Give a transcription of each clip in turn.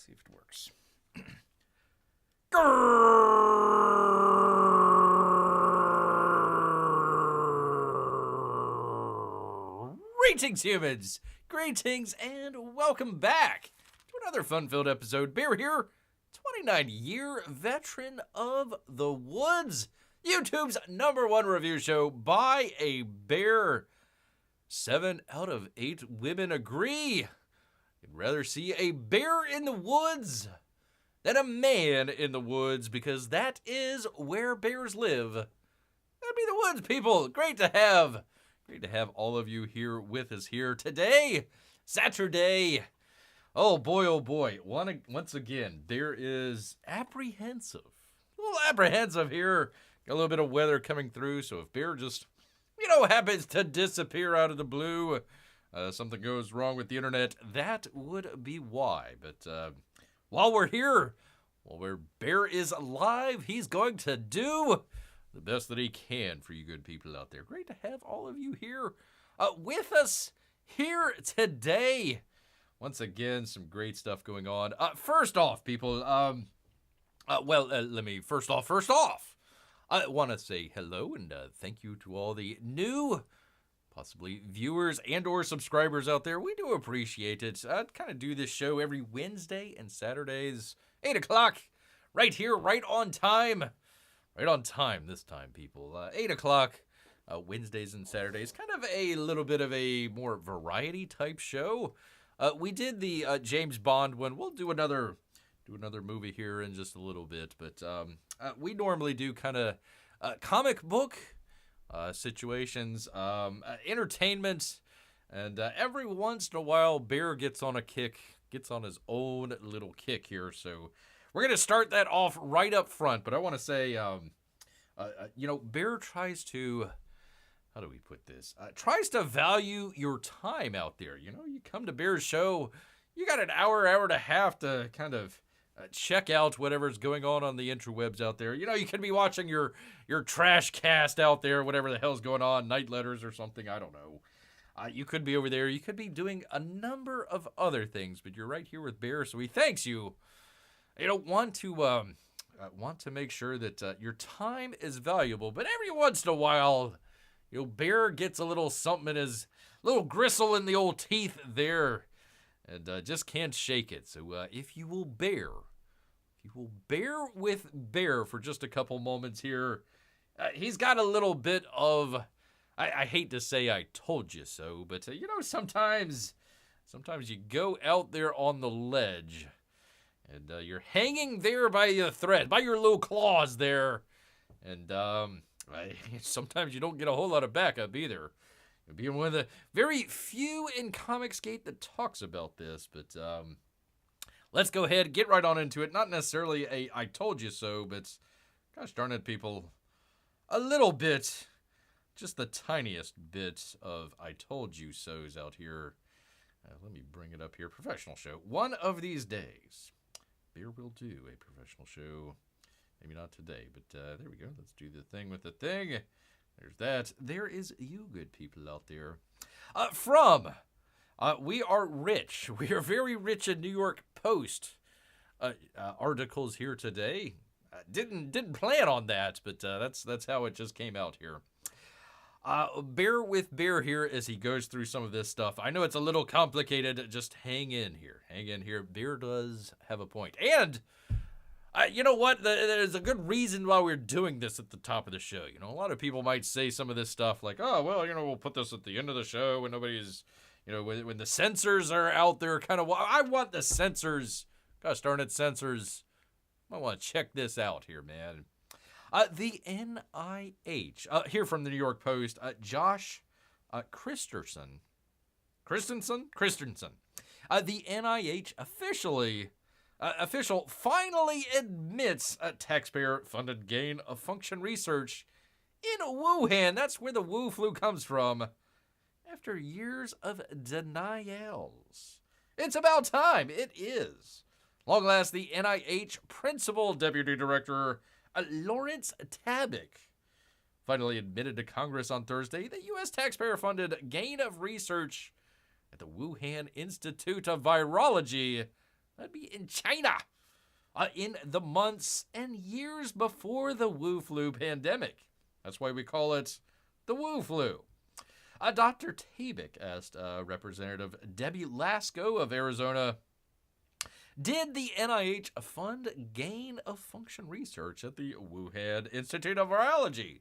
See if it works. Greetings, humans! Greetings, and welcome back to another fun-filled episode. Bear here, 29-year veteran of the woods, YouTube's #1 review show by a bear. 7 out of 8 women agree. You'd rather see a bear in the woods than a man in the woods, because that is where bears live. That'd be the woods, people. Great to have all of you here with us here today, Saturday. Oh boy. Once again, there is a little apprehensive here. Got a little bit of weather coming through, so if bear just, happens to disappear out of the blue, something goes wrong with the internet, that would be why. But while we're here, while bear is alive, he's going to do the best that he can for you good people out there. Great to have all of you here with us here today. Once again, some great stuff going on. First off, people, let me first off, I want to say hello and thank you to all the new, possibly viewers and or subscribers out there. We do appreciate it. I kind of do this show every Wednesday and Saturdays, 8 o'clock, right here, right on time. Right on time this time, people. 8 o'clock, Wednesdays and Saturdays. Kind of a little bit of a more variety type show. We did the James Bond one. We'll do another movie here in just a little bit. But we normally do kind of comic book situations, entertainment, and every once in a while, Bear gets on his own little kick here. So we're going to start that off right up front, but I want to say, Bear tries to, how do we put this? Tries to value your time out there. You come to Bear's show, you got an hour and a half to kind of check out whatever's going on the interwebs out there. You could be watching your trash cast out there, whatever the hell's going on, Night Letters or something, I don't know. You could be over there. You could be doing a number of other things, but you're right here with Bear, so he thanks you. Want to make sure that your time is valuable, but every once in a while, Bear gets a little something in his little gristle in the old teeth there, and just can't shake it. So if you will bear with Bear for just a couple moments here, he's got a little bit of, I hate to say I told you so, but sometimes you go out there on the ledge. And you're hanging there by your thread, by your little claws there. And sometimes you don't get a whole lot of backup either. You'll be one of the very few in Comicsgate that talks about this. But let's go ahead and get right on into it. Not necessarily a I told you so, but gosh darn it, people. A little bit, just the tiniest bit of I told you so's out here. Let me bring it up here. Professional show. One of these days, Bear will do a professional show. Maybe not today, but there we go. Let's do the thing with the thing. There's that. There is you good people out there. We are rich. We are very rich in New York Post articles here today. Didn't plan on that, but that's how it just came out here. Bear with Bear here as he goes through some of this stuff. I know it's a little complicated. Just hang in here. Bear does have a point. And you know what? There's a good reason why we're doing this at the top of the show. A lot of people might say some of this stuff like, oh, well, we'll put this at the end of the show when nobody's, when the censors are out there kind of, I want the censors, gosh darn it, censors. I want to check this out here, man. The NIH, here from the New York Post, Josh Christensen. The NIH finally admits a taxpayer-funded gain of function research in Wuhan. That's where the Wu flu comes from. After years of denials. It's about time. It is. Long last, the NIH Principal Deputy Director Lawrence Tabak finally admitted to Congress on Thursday that U.S. taxpayer-funded gain of research at the Wuhan Institute of Virology That'd be in China. In the months and years before the Wu flu pandemic. That's why we call it the Wu flu. Dr. Tabak asked Representative Debbie Lasko of Arizona, did the NIH fund gain-of-function research at the Wuhan Institute of Virology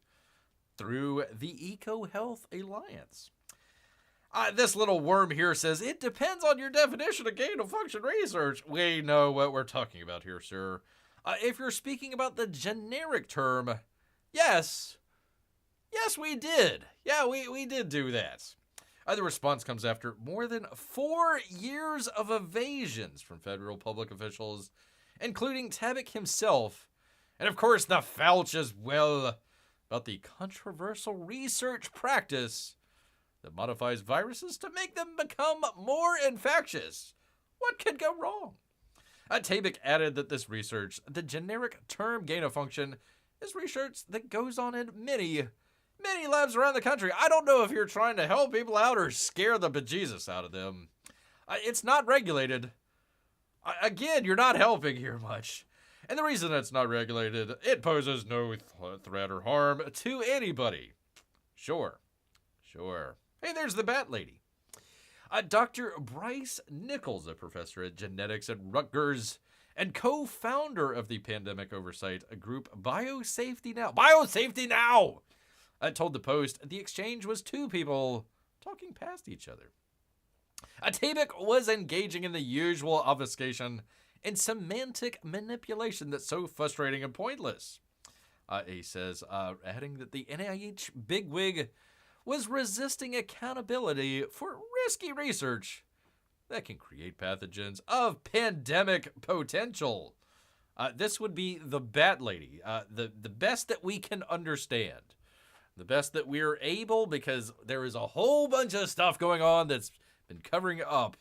through the EcoHealth Alliance? This little worm here says, it depends on your definition of gain-of-function research. We know what we're talking about here, sir. If you're speaking about the generic term, yes, we did. Yeah, we did do that. The response comes after more than 4 years of evasions from federal public officials, including Tabak himself, and of course the Fauci as well, about the controversial research practice that modifies viruses to make them become more infectious. What could go wrong? Tabak added that this research, the generic term gain-of-function, is research that goes on in many labs around the country. I don't know if you're trying to help people out or scare the bejesus out of them. It's not regulated. Again, you're not helping here much. And the reason it's not regulated, it poses no threat or harm to anybody. Sure. Hey, there's the Bat Lady. Dr. Bryce Nichols, a professor at genetics at Rutgers and co-founder of the pandemic oversight group Biosafety Now! Told the Post the exchange was two people talking past each other. Tabak was engaging in the usual obfuscation and semantic manipulation that's so frustrating and pointless. He says, adding that the NIH bigwig was resisting accountability for risky research that can create pathogens of pandemic potential. This would be the Bat Lady, the best that we can understand. The best that we're able, because there is a whole bunch of stuff going on that's been covering up.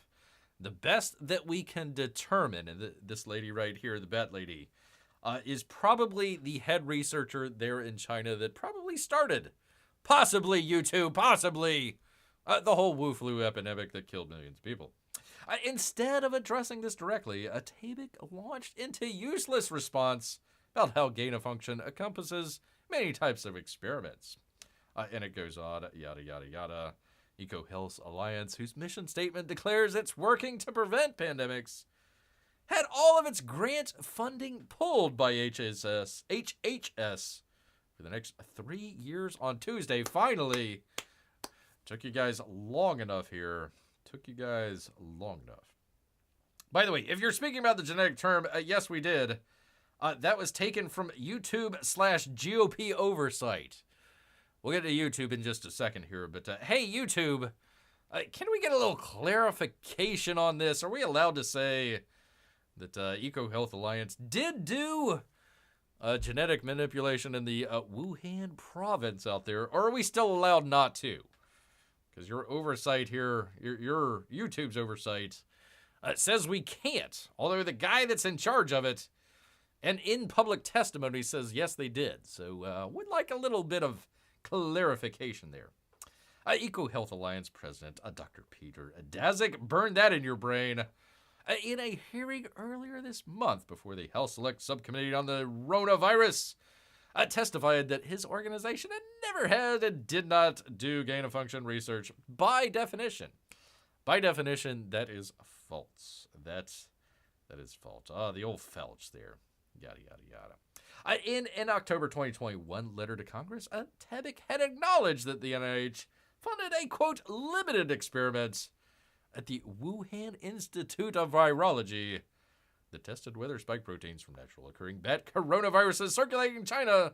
The best that we can determine, and this lady right here, the Bat Lady, is probably the head researcher there in China that probably started, possibly YouTube, possibly the whole Wu flu epidemic that killed millions of people. Instead of addressing this directly, Tabak launched into useless response about how gain-of-function encompasses many types of experiments. And it goes on, yada, yada, yada. EcoHealth Alliance, whose mission statement declares it's working to prevent pandemics, had all of its grant funding pulled by HHS for the next 3 years on Tuesday. Finally, took you guys long enough here. By the way, if you're speaking about the genetic term, yes, we did. That was taken from YouTube/GOP oversight. We'll get to YouTube in just a second here, but hey, YouTube, can we get a little clarification on this? Are we allowed to say that EcoHealth Alliance did do genetic manipulation in the Wuhan province out there, or are we still allowed not to? Because your oversight here, your YouTube's oversight, says we can't, although the guy that's in charge of it and in public testimony says yes, they did. So would like a little bit of clarification there. EcoHealth Alliance President Dr. Peter Daszak burned that in your brain in a hearing earlier this month before the Health Select Subcommittee on the Coronavirus. Testified that his organization had never had and did not do gain-of-function research by definition. By definition, that is false. That is false. The old felch there. Yada, yada, yada. In an October 2021 letter to Congress, Tabak had acknowledged that the NIH funded a, quote, limited experiment at the Wuhan Institute of Virology that tested whether spike proteins from natural occurring bat coronaviruses circulating in China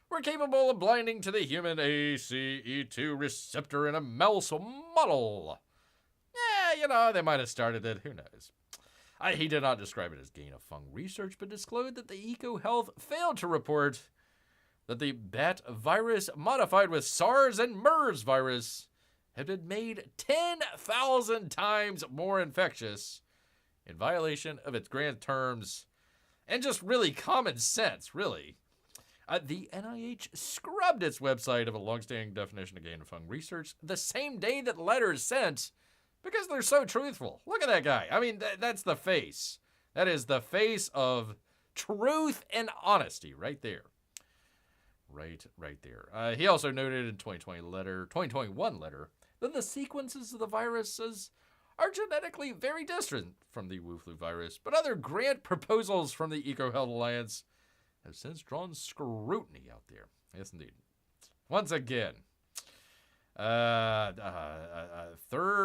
were capable of blinding to the human ACE2 receptor in a mouse model. Yeah, they might have started it. Who knows? He did not describe it as gain-of-function research, but disclosed that the EcoHealth failed to report that the bat virus modified with SARS and MERS virus had been made 10,000 times more infectious in violation of its grant terms and just really common sense, really. The NIH scrubbed its website of a longstanding definition of gain-of-function research the same day that letters sent because they're so truthful. Look at that guy. I mean, that's the face. That is the face of truth and honesty right there. Right there. He also noted in 2021 letter, that the sequences of the viruses are genetically very distant from the Wu flu virus, but other grant proposals from the EcoHealth Alliance have since drawn scrutiny out there. Yes, indeed. Once again, third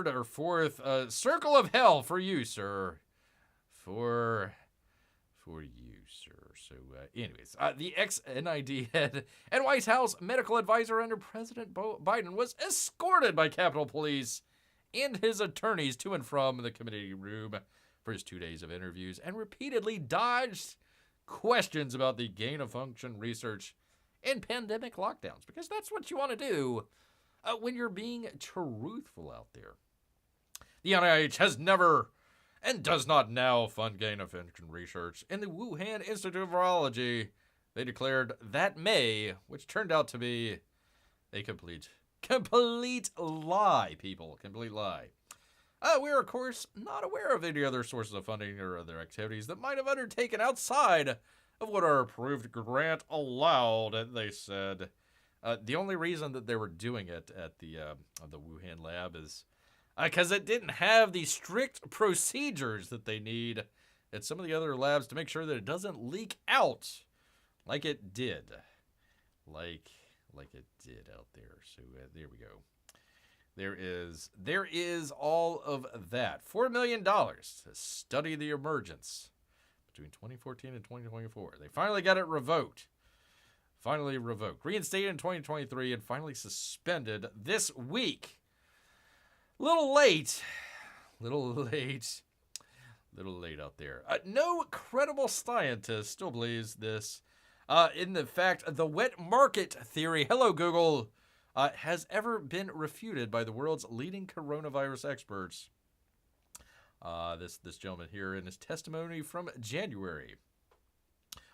or fourth circle of hell for you, sir. For you, sir. So, anyways, the ex-NID head and White House medical advisor under President Biden was escorted by Capitol Police and his attorneys to and from the committee room for his 2 days of interviews and repeatedly dodged questions about the gain-of-function research and pandemic lockdowns, because that's what you want to do when you're being truthful out there. The NIH has never and does not now fund gain-of-function research in the Wuhan Institute of Virology. They declared that May, which turned out to be a complete lie, people. Complete lie. We're, of course, not aware of any other sources of funding or other activities that might have undertaken outside of what our approved grant allowed, they said. The only reason that they were doing it at the Wuhan lab is because it didn't have the strict procedures that they need at some of the other labs to make sure that it doesn't leak out like it did. Like it did out there. So there we go. There is all of that. $4 million to study the emergence between 2014 and 2024. They finally got it revoked. Reinstated in 2023 and finally suspended this week. Little late out there. No credible scientist still believes this. In the fact, the wet market theory, hello Google, has ever been refuted by the world's leading coronavirus experts. This gentleman here in his testimony from January.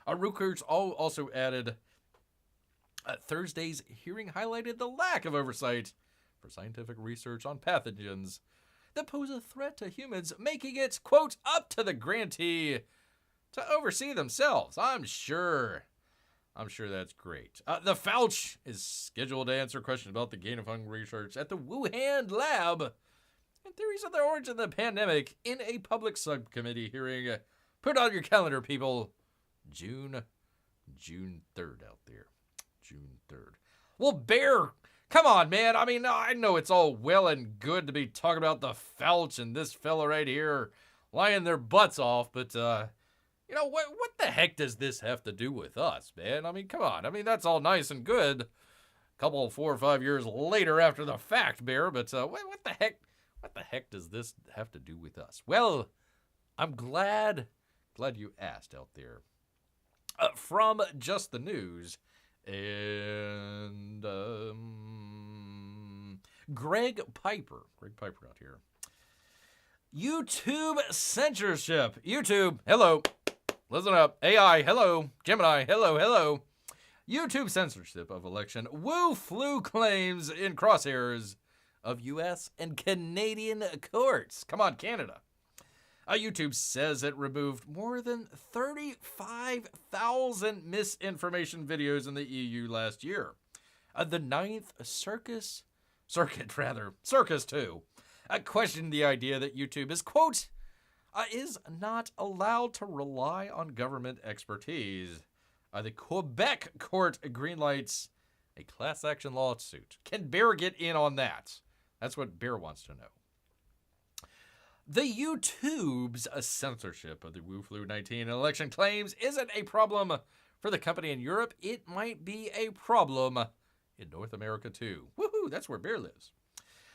Reuters also added, Thursday's hearing highlighted the lack of oversight for scientific research on pathogens that pose a threat to humans, making it, quote, up to the grantee to oversee themselves. I'm sure that's great. The Fauci is scheduled to answer questions about the gain-of-function research at the Wuhan lab and theories of the origin of the pandemic in a public subcommittee hearing. Put on your calendar, people. June 3rd out there. June 3rd. Well, Bear, come on, man. I mean, I know it's all well and good to be talking about the Fauci and this fella right here lying their butts off, but, you know, what the heck does this have to do with us, man? I mean, come on. I mean, that's all nice and good. A couple, 4 or 5 years later after the fact, Bear, but what the heck does this have to do with us? Well, I'm glad you asked out there. From Just the News, and Greg Piper out here. YouTube censorship. YouTube, hello. Listen up. AI, hello. Gemini, hello. YouTube censorship of election. Wu flu claims in crosshairs of U.S. and Canadian courts. Come on, Canada. YouTube says it removed more than 35,000 misinformation videos in the EU last year. The Ninth Circus 2, questioned the idea that YouTube is, quote, is not allowed to rely on government expertise. The Quebec court greenlights a class action lawsuit. Can Bear get in on that? That's what Bear wants to know. The YouTube's censorship of the Wu flu 19 election claims isn't a problem for the company in Europe. It might be a problem in North America too. Woohoo, that's where Bear lives.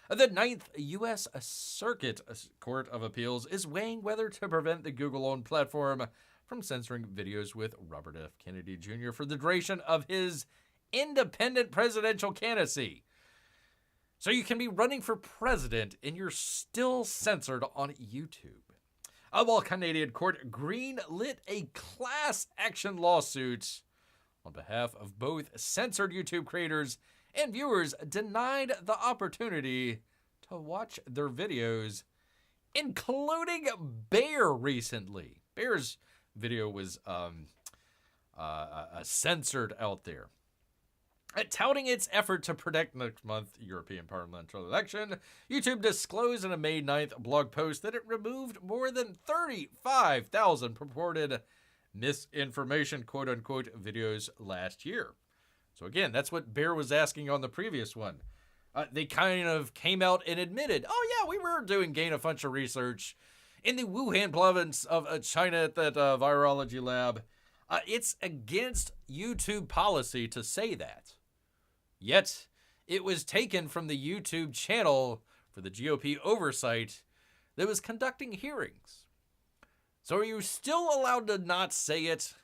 The Ninth U.S. Circuit Court of Appeals is weighing whether to prevent the Google-owned platform from censoring videos with Robert F. Kennedy Jr. for the duration of his independent presidential candidacy. So you can be running for president and you're still censored on YouTube. While Canadian court greenlit a class action lawsuit on behalf of both censored YouTube creators and viewers denied the opportunity to watch their videos, including Bear recently. Bear's video was censored out there. Touting its effort to predict next month's European parliamentary election, YouTube disclosed in a May 9th blog post that it removed more than 35,000 purported misinformation, quote-unquote, videos last year. So again, that's what Bear was asking on the previous one. They kind of came out and admitted, oh yeah, we were doing gain-of-function research in the Wuhan province of China at that virology lab. It's against YouTube policy to say that. Yet, it was taken from the YouTube channel for the GOP oversight that was conducting hearings. So are you still allowed to not say it,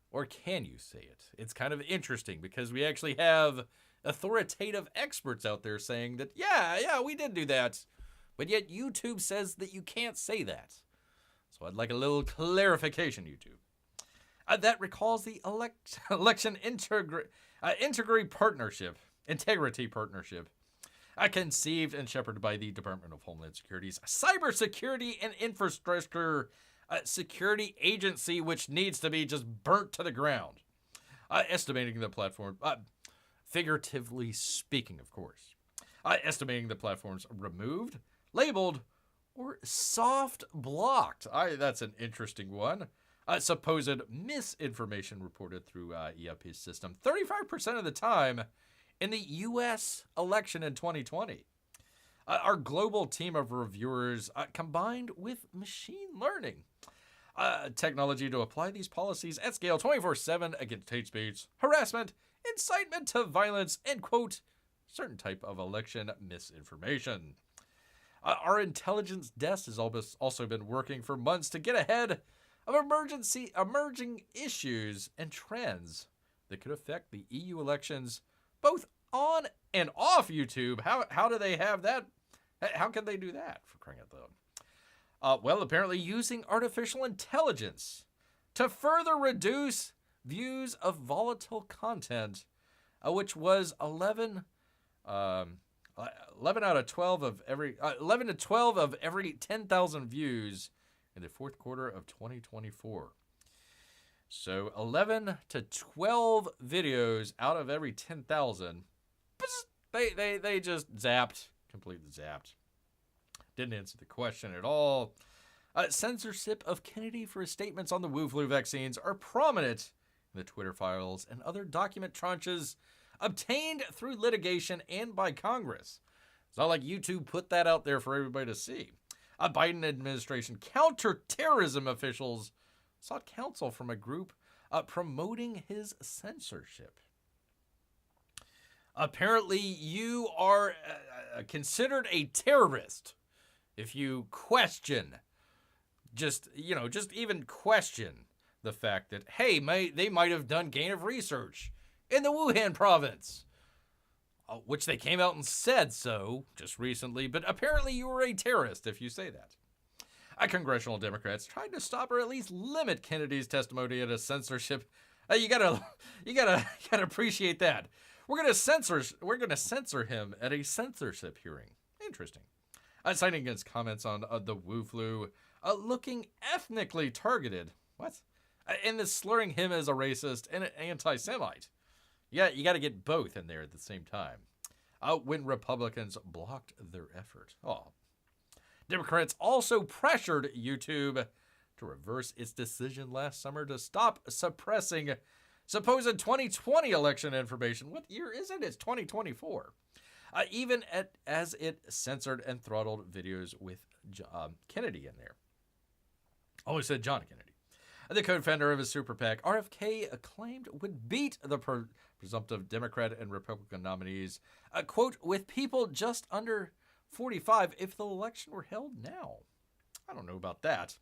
or can you say it? It's kind of interesting because we actually have authoritative experts out there saying that, yeah, we did do that, but yet YouTube says that you can't say that. So I'd like a little clarification, YouTube. That recalls the election integrity partnership, conceived and shepherded by the Department of Homeland Security's Cybersecurity and Infrastructure Security Agency, which needs to be just burnt to the ground. Estimating the platform, figuratively speaking, of course, estimating the platforms removed, labeled, or soft blocked. That's an interesting one. Supposed misinformation reported through EIP's system 35% of the time in the U.S. election in 2020. Our global team of reviewers combined with machine learning technology to apply these policies at scale 24/7 against hate speech, harassment, incitement to violence, and, quote, certain type of election misinformation. Our intelligence desk has also been working for months to get ahead of emerging issues and trends that could affect the EU elections, both on and off YouTube. How do they have that? How can they do that, for crying out loud? Well, apparently using artificial intelligence to further reduce views of volatile content, which was 11 to 12 of every 10,000 views in the fourth quarter of 2024. So 11 to 12 videos out of every 10,000, they just completely zapped. Didn't answer the question at all. Censorship of Kennedy for his statements on the Wu flu vaccines are prominent in the Twitter files and other document tranches obtained through litigation and by Congress. It's not like YouTube put that out there for everybody to see. A Biden administration counterterrorism officials sought counsel from a group promoting his censorship. Apparently, you are considered a terrorist if you question, just even question the fact that, hey, they might have done gain of research in the Wuhan province, which they came out and said so just recently, but apparently you were a terrorist if you say that. Congressional Democrats tried to stop or at least limit Kennedy's testimony at a censorship. You gotta appreciate that. We're gonna censor him at a censorship hearing. Interesting. Citing against comments on the Wu flu looking ethnically targeted. What? And this slurring him as a racist and an anti-Semite. Yeah, you got to get both in there at the same time. When Republicans blocked their effort. Democrats also pressured YouTube to reverse its decision last summer to stop suppressing supposed 2020 election information. What year is it? It's 2024. Even as it censored and throttled videos with Kennedy in there. Oh, it said John Kennedy. The co-founder of his super PAC, RFK, claimed would beat the presumptive Democrat and Republican nominees, quote, with people just under 45 if the election were held now. I don't know about that.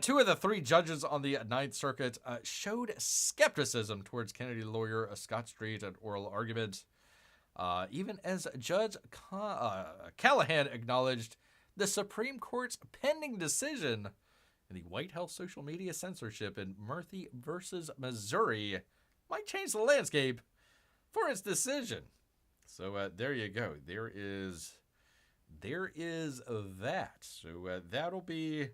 Two of the three judges on the Ninth Circuit showed skepticism towards Kennedy lawyer Scott Street at oral argument, even as Judge Callahan acknowledged the Supreme Court's pending decision in the White House social media censorship in Murphy versus Missouri might change the landscape for its decision. So there you go. There is that. So that'll be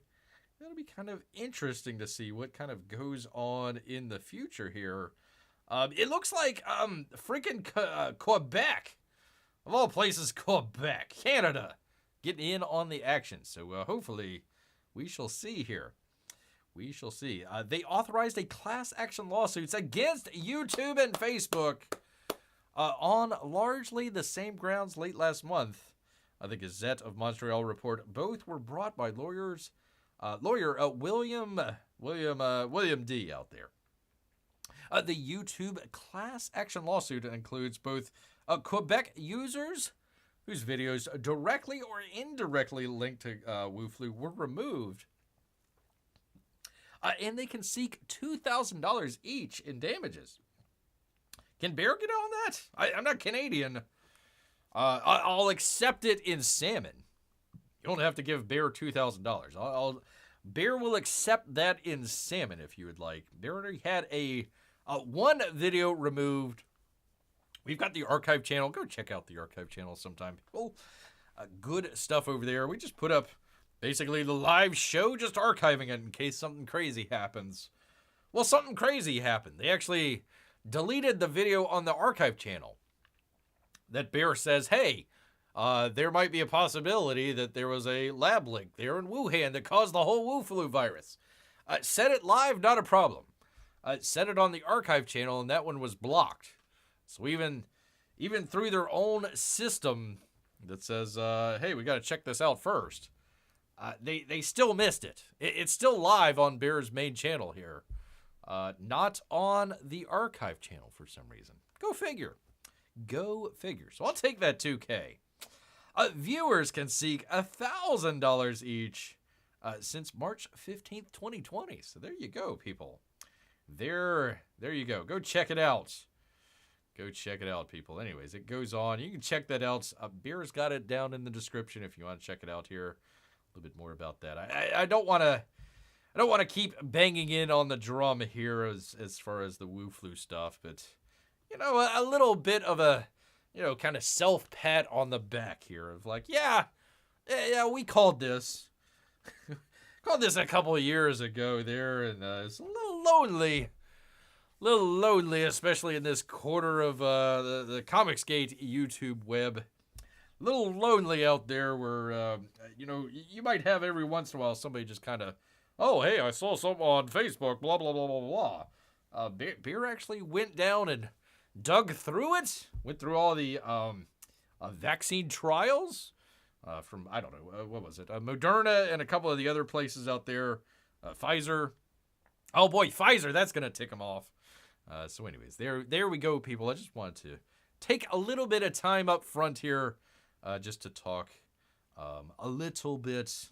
It'll be kind of interesting to see what kind of goes on in the future here. It looks like freaking Quebec, of all places, Quebec, Canada, getting in on the action. So hopefully we shall see here. We shall see. They authorized a class action lawsuits against YouTube and Facebook on largely the same grounds late last month. The Gazette of Montreal report both were brought by lawyer William D. out there. The YouTube class action lawsuit includes both Quebec users whose videos directly or indirectly linked to Wuflu were removed. And they can seek $2,000 each in damages. Can Bear get on that? I'm not Canadian. I'll accept it in salmon. You don't have to give Bear $2,000. Bear will accept that in salmon if you would like. Bear already had a one video removed. We've got the archive channel. Go check out the archive channel sometime, people. Good stuff over there. We just put up basically the live show, just archiving it in case something crazy happens. Well, something crazy happened. They actually deleted the video on the archive channel. That Bear says, hey, there might be a possibility that there was a lab leak there in Wuhan that caused the whole Wu flu virus. Said it live, not a problem. Said it on the archive channel, and that one was blocked. So even through their own system that says, hey, we got to check this out first, they still missed it. It's still live on Bear's main channel here. Not on the archive channel for some reason. Go figure. Go figure. So I'll take that $2K. Viewers can seek $1,000 each since March 15th, 2020. So there you go, people. There you go. Go check it out. Go check it out, people. Anyways, it goes on. You can check that out. Beer's got it down in the description if you want to check it out here. A little bit more about that. I don't want to keep banging in on the drum here as far as the Wu flu stuff, but you know, a little bit of a, you know, kind of self-pat on the back here of like, yeah, we called this. Called this a couple of years ago there, and it's a little lonely, especially in this quarter of the Comicsgate YouTube web. A little lonely out there where, you know, you might have every once in a while somebody just kind of, oh, hey, I saw something on Facebook, blah, blah, blah, blah, blah. Beer actually went down and dug through it, went through all the vaccine trials from, I don't know, what was it? Moderna and a couple of the other places out there. Pfizer. Oh boy, Pfizer, that's going to tick them off. So anyways, there we go, people. I just wanted to take a little bit of time up front here just to talk a little bit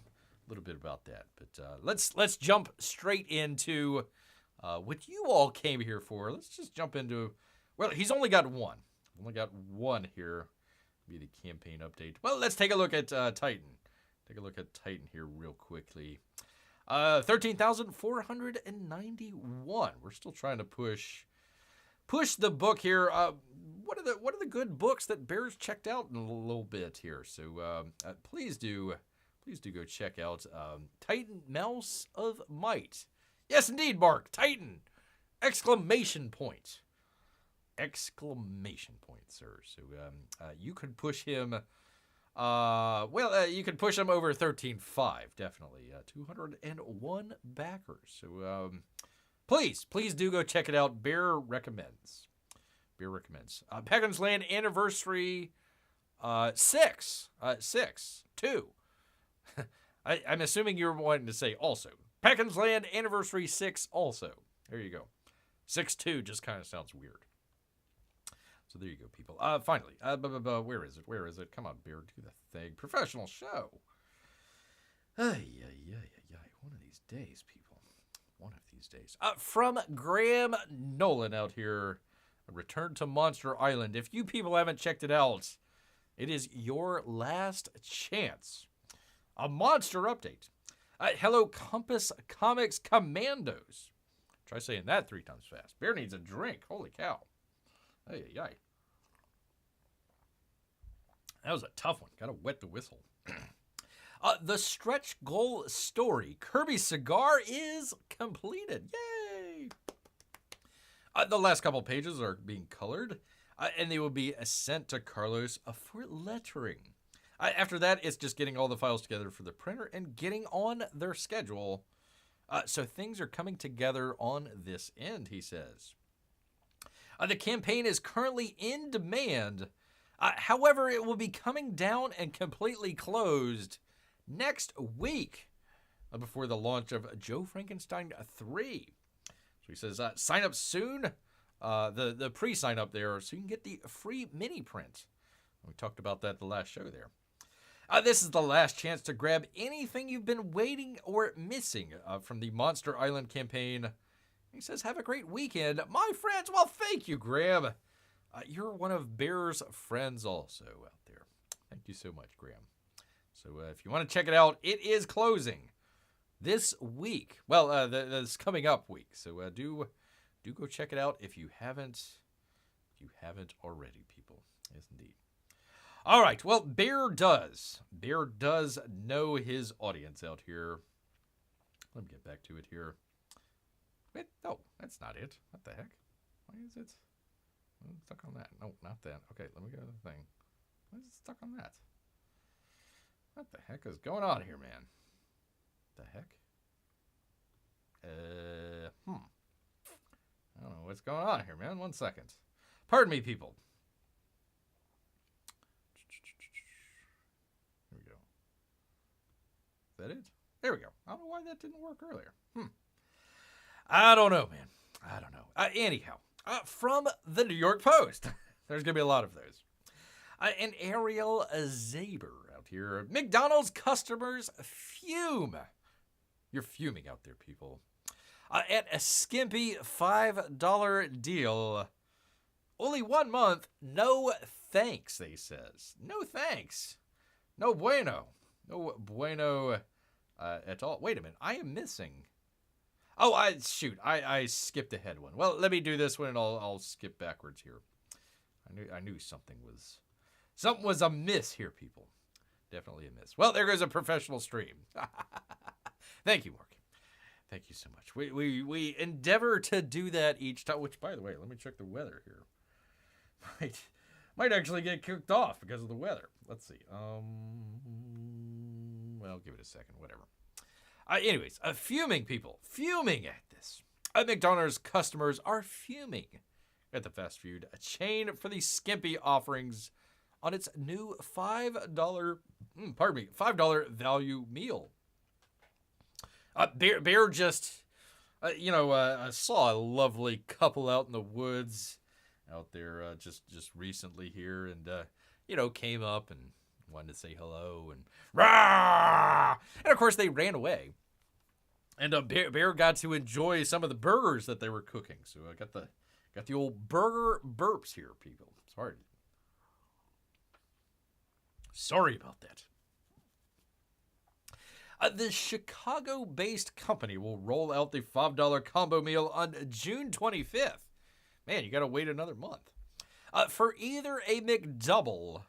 about that. But let's jump straight into what you all came here for. Let's just jump into, well, he's only got one. Only got one here. Be the campaign update. Well, let's take a look at Titan. Take a look at Titan here real quickly. 13,491. We're still trying to push the book here. What are the good books that Bear's checked out in a little bit here? So please do go check out Titan Mouse of Might. Yes, indeed, Marc. Titan! Exclamation point. Exclamation point, sir. So you could push him. You could push him over 13.5, definitely. 201 backers. So please do go check it out. Bear recommends. Peckin's Land Anniversary 6. 2. I'm assuming you're wanting to say also. Peckin's Land Anniversary 6 also. There you go. 6-2 just kind of sounds weird. So there you go, people. Finally, where is it? Come on, Bear, do the thing. Professional show. One of these days, people. One of these days. From Graham Nolan out here. Return to Monster Island. If you people haven't checked it out, it is your last chance. A monster update. Hello, Compass Comics Commandos. Try saying that 3 times fast. Bear needs a drink. Holy cow. Hey. That was a tough one. Gotta wet the whistle. The stretch goal story, Kirby's cigar, is completed. Yay! The last couple pages are being colored, and they will be sent to Carlos for lettering. After that, it's just getting all the files together for the printer and getting on their schedule. So things are coming together on this end, he says. The campaign is currently in demand. However, it will be coming down and completely closed next week before the launch of Joe Frankenstein 3. So he says, sign up soon. The pre-sign up there so you can get the free mini print. We talked about that the last show there. This is the last chance to grab anything you've been waiting or missing from the Monster Island campaign. He says, have a great weekend, my friends. Well, thank you, Graham. You're one of Bear's friends also out there. Thank you so much, Graham. So if you want to check it out, it is closing this week. Well, this coming up week. So do go check it out if you haven't already, people. Yes, indeed. All right. Well, Bear does know his audience out here. Let me get back to it here. Wait, no, that's not it. What the heck? Why is it? I'm stuck on that. No, not that. Okay, let me go to the thing. Why is it stuck on that? What the heck is going on here, man? The heck? I don't know what's going on here, man. 1 second. Pardon me, people. Here we go. Is that it? There we go. I don't know why that didn't work earlier. I don't know, man. I don't know. Anyhow, from the New York Post. There's going to be a lot of those. And Ariel Zaber out here. McDonald's customers fume. You're fuming out there, people. At a skimpy $5 deal. Only 1 month. No thanks, they says. No thanks. No bueno. No bueno at all. Wait a minute. I am missing. Oh, I skipped ahead one. Well, let me do this one and I'll skip backwards here. I knew something was amiss here, people. Definitely amiss. Well, there goes a professional stream. Thank you, Marc. Thank you so much. We endeavor to do that each time. Which, by the way, let me check the weather here. Might actually get kicked off because of the weather. Let's see. Well, give it a second. Whatever. Anyways, fuming, people. Fuming at this. McDonald's customers are fuming at the fast food chain for the skimpy offerings on its new $5 value meal. Bear just, saw a lovely couple out in the woods out there just recently here and, came up and wanted to say hello and rah! And of course they ran away. And Bear got to enjoy some of the burgers that they were cooking. So I got the old burger burps here, people. Sorry about that. The Chicago-based company will roll out the $5 combo meal on June 25th. Man, you got to wait another month. For either a McDouble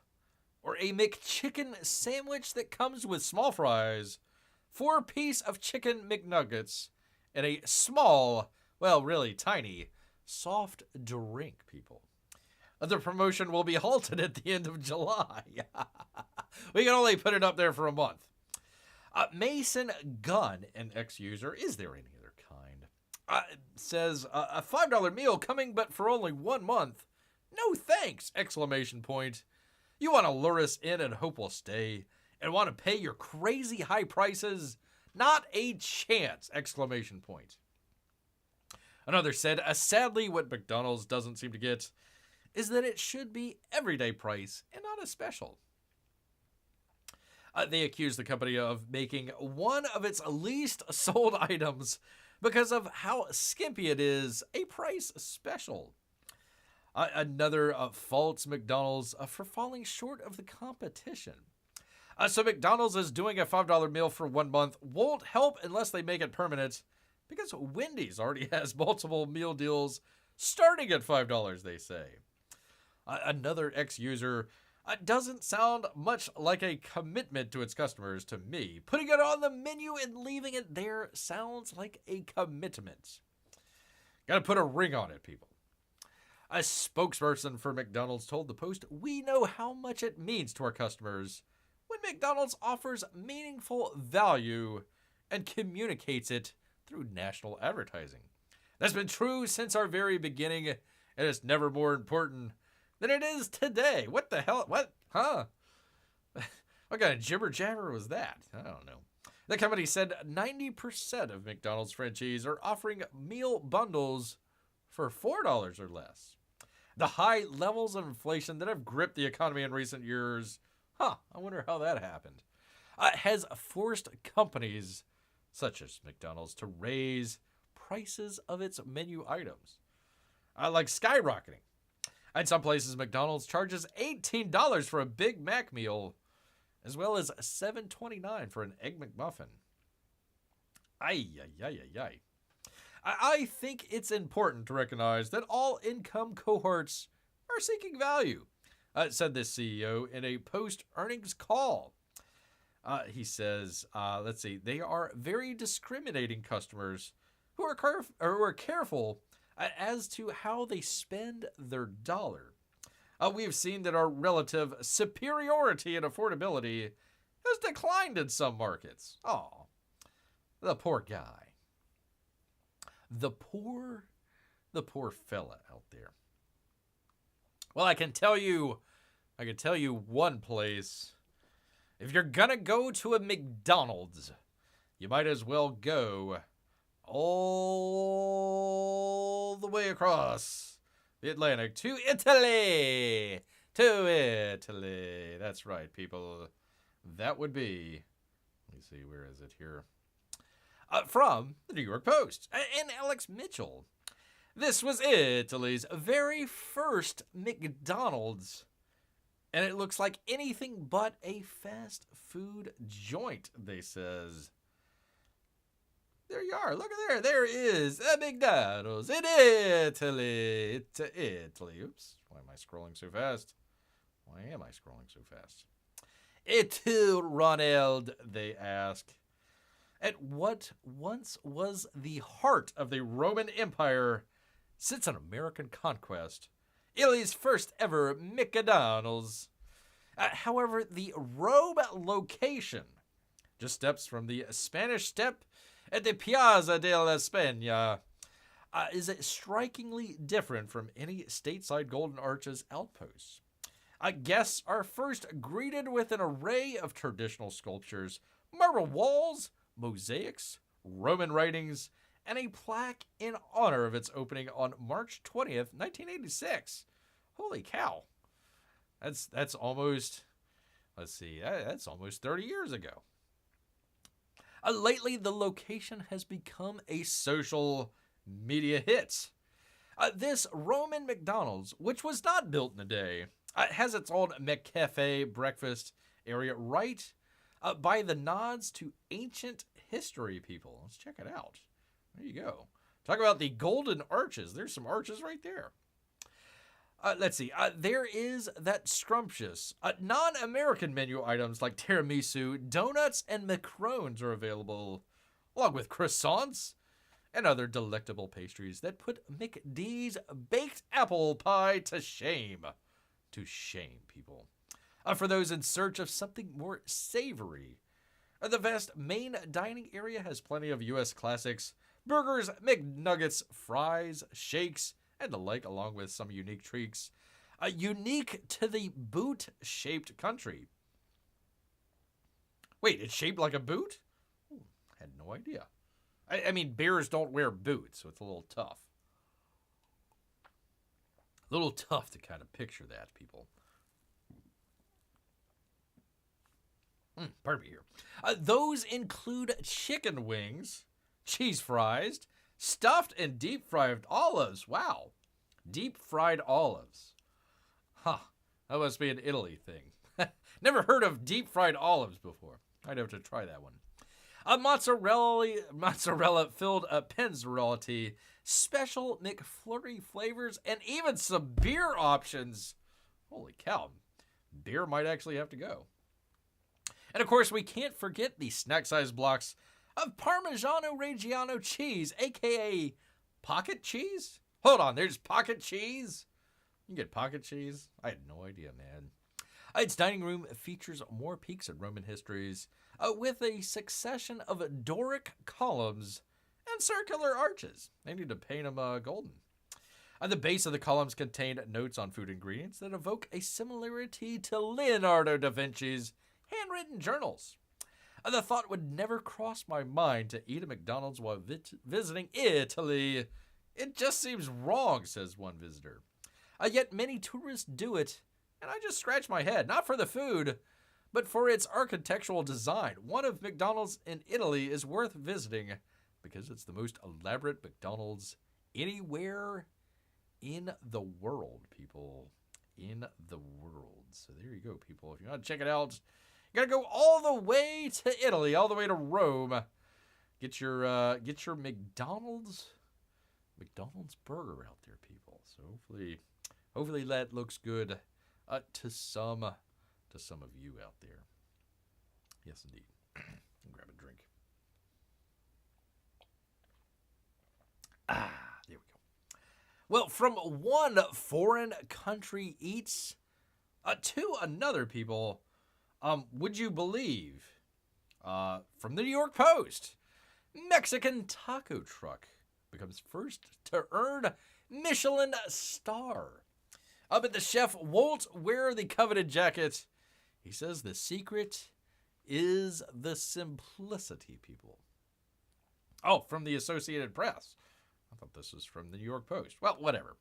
or a McChicken sandwich that comes with small fries, 4-piece of chicken McNuggets, and a small, well, really tiny, soft drink, people. The promotion will be halted at the end of July. We can only put it up there for a month. Mason Gunn, an ex-user, is there any other kind, says, a $5 meal coming but for only 1 month. No thanks! ! You want to lure us in and hope we'll stay and want to pay your crazy high prices? Not a chance! ! Another said, sadly what McDonald's doesn't seem to get is that it should be everyday price and not a special. They accuse the company of making one of its least sold items because of how skimpy it is a price special. Another faults McDonald's for falling short of the competition. So McDonald's is doing a $5 meal for 1 month won't help unless they make it permanent because Wendy's already has multiple meal deals starting at $5, they say. Another ex-user Doesn't sound much like a commitment to its customers to me. Putting it on the menu and leaving it there sounds like a commitment. Gotta put a ring on it, people. A spokesperson for McDonald's told the Post, "We know how much it means to our customers when McDonald's offers meaningful value and communicates it through national advertising. That's been true since our very beginning, and it's never more important than it is today." What the hell? What? Huh? What kind of jibber jabber was that? I don't know. The company said 90% of McDonald's franchisees are offering meal bundles for $4 or less. The high levels of inflation that have gripped the economy in recent years, I wonder how that happened, has forced companies such as McDonald's to raise prices of its menu items, like skyrocketing. In some places, McDonald's charges $18 for a Big Mac meal, as well as $7.29 for an Egg McMuffin. Ay. I think it's important to recognize that all income cohorts are seeking value, said this CEO in a post-earnings call. He says, they are very discriminating customers who are careful as to how they spend their dollar. We have seen that our relative superiority in affordability has declined in some markets. Oh, the poor guy. The poor fella out there. Well, I can tell you one place. If you're gonna go to a McDonald's, you might as well go all the way across the Atlantic to Italy. That's right, people. That would be, let me see, where is it here? From the New York Post and Alex Mitchell. This was Italy's very first McDonald's, and it looks like anything but a fast food joint, they says. There you are. Look at there. There is a McDonald's in Italy. Italy. Oops. Why am I scrolling so fast? Itu, Ronald, they ask. At what once was the heart of the Roman Empire since an American conquest, Italy's first ever McDonald's. However, the Rome location, just steps from the Spanish Step at the Piazza della Spagna, is strikingly different from any stateside Golden Arches outposts. Guests are first greeted with an array of traditional sculptures, marble walls, mosaics, Roman writings, and a plaque in honor of its opening on March 20th, 1986. Holy cow. That's almost, that's almost 30 years ago. Lately, the location has become a social media hit. This Roman McDonald's, which was not built in a day, has its own McCafe breakfast area right by the nods to ancient history, people. Let's check it out. There you go. Talk about the Golden Arches. There's some arches right there. Let's see. There is that scrumptious non-American menu items like tiramisu, donuts, and macarons are available, along with croissants and other delectable pastries that put McD's baked apple pie to shame. To shame, people. For those in search of something more savory, the vast main dining area has plenty of U.S. classics, burgers, McNuggets, fries, shakes, and the like, along with some unique treats, unique to the boot-shaped country. Wait, it's shaped like a boot? Ooh, had no idea. I mean, bears don't wear boots, so it's a little tough. A little tough to kind of picture that, people. Pardon me here. Those include chicken wings, cheese fries, stuffed and deep-fried olives. Wow. Deep-fried olives. Huh. That must be an Italy thing. Never heard of deep-fried olives before. I'd have to try that one. Mozzarella-filled Penzarolati, special McFlurry flavors, and even some beer options. Holy cow. beer might actually have to go. And of course, we can't forget the snack-sized blocks of Parmigiano Reggiano cheese, aka pocket cheese? Hold on, there's pocket cheese? You can get pocket cheese? I had no idea, man. Its dining room features more peaks in Roman histories, with a succession of Doric columns and circular arches. They need to paint them golden. The base of the columns contain notes on food ingredients that evoke a similarity to Leonardo da Vinci's handwritten journals. The thought would never cross my mind to eat at McDonald's while visiting Italy. It just seems wrong, says one visitor. Yet many tourists do it, and I just scratch my head, not for the food, but for its architectural design. One of McDonald's in Italy is worth visiting because it's the most elaborate McDonald's anywhere in the world, people. In the world. So there you go, people. If you want to check it out, you gotta go all the way to Italy, all the way to Rome. Get your McDonald's burger out there, people. So hopefully that looks good to some of you out there. Yes, indeed. Grab a drink. There we go. Well, from one foreign country eats to another, people. Would you believe? From the New York Post, Mexican taco truck becomes first to earn Michelin star. But the chef won't wear the coveted jacket. He says the secret is the simplicity, people. Oh, from the Associated Press. I thought this was from the New York Post. Well, whatever.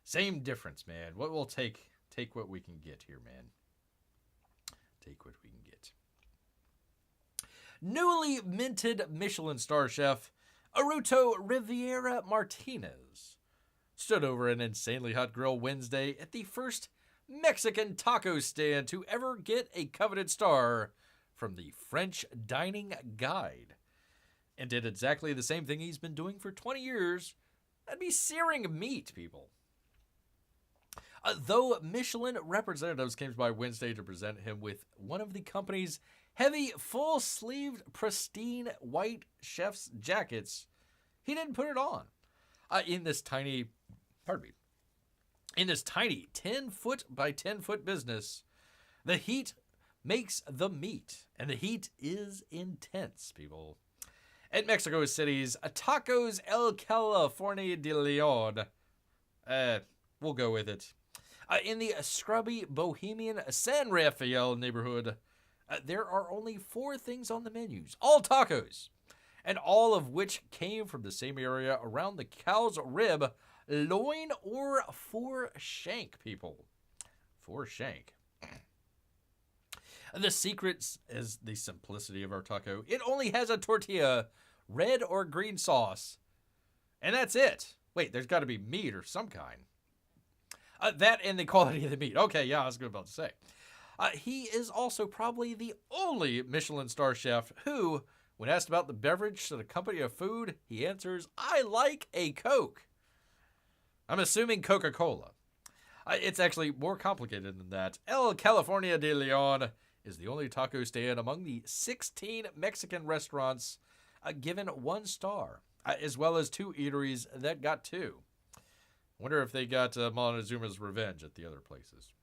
Same difference, man. We'll take what we can get here, man. Take what we can get. Newly minted Michelin star chef Aruto Riviera Martinez stood over an insanely hot grill Wednesday at the first Mexican taco stand to ever get a coveted star from the French Dining Guide, and did exactly the same thing he's been doing for 20 years. That'd be searing meat, people. Though Michelin representatives came by Wednesday to present him with one of the company's heavy, full-sleeved, pristine white chef's jackets, he didn't put it on. In this tiny 10-foot by 10-foot business, the heat makes the meat, and the heat is intense, people. At Mexico City's Tacos El California de Leon, we'll go with it. In the scrubby bohemian San Rafael neighborhood, there are only 4 things on the menus, all tacos, and all of which came from the same area around the cow's rib, loin, or foreshank, people. Foreshank. The secret is the simplicity of our taco. It only has a tortilla, red or green sauce, and that's it. Wait, there's got to be meat or some kind. That and the quality of the meat. Okay, yeah, I was about to say. He is also probably the only Michelin star chef who, when asked about the beverage to accompany a food, he answers, "I like a Coke." I'm assuming Coca-Cola. It's actually more complicated than that. El California de Leon is the only taco stand among the 16 Mexican restaurants given 1 star, as well as 2 eateries that got 2. Wonder if they got Montezuma's revenge at the other places.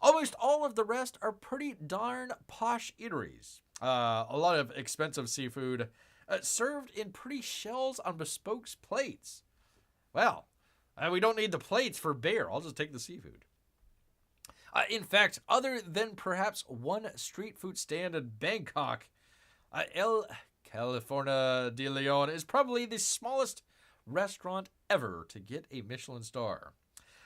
Almost all of the rest are pretty darn posh eateries. A lot of expensive seafood served in pretty shells on bespoke plates. Well, we don't need the plates for bear. I'll just take the seafood. In fact, other than perhaps one street food stand in Bangkok, El California de Leon is probably the smallest restaurant ever to get a Michelin star.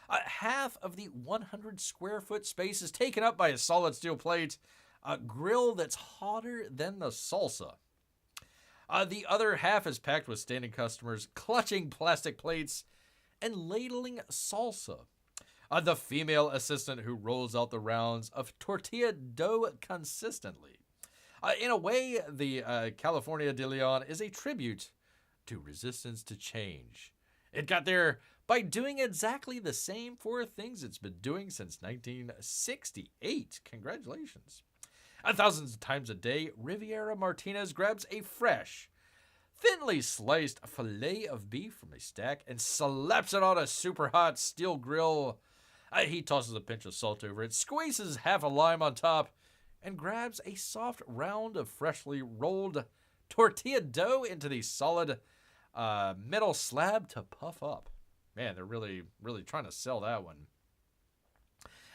Half of the 100 square foot space is taken up by a solid steel plate, a grill that's hotter than the salsa. The other half is packed with standing customers clutching plastic plates and ladling salsa. The female assistant who rolls out the rounds of tortilla dough consistently. In a way, the California de Leon is a tribute to resistance to change. It got there by doing exactly the same 4 things it's been doing since 1968. Congratulations. Thousands of times a day, Riviera Martinez grabs a fresh, thinly sliced filet of beef from a stack and slaps it on a super hot steel grill. He tosses a pinch of salt over it, squeezes half a lime on top, and grabs a soft round of freshly rolled tortilla dough into the solid metal slab to puff up. Man, they're really trying to sell that one.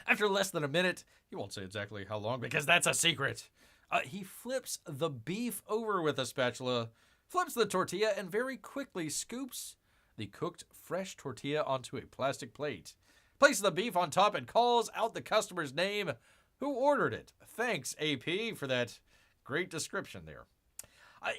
After less than a minute, he won't say exactly how long because that's a secret. He flips the beef over with a spatula, flips the tortilla, and very quickly scoops the cooked fresh tortilla onto a plastic plate. Places the beef on top and calls out the customer's name who ordered it. Thanks, AP, for that great description there.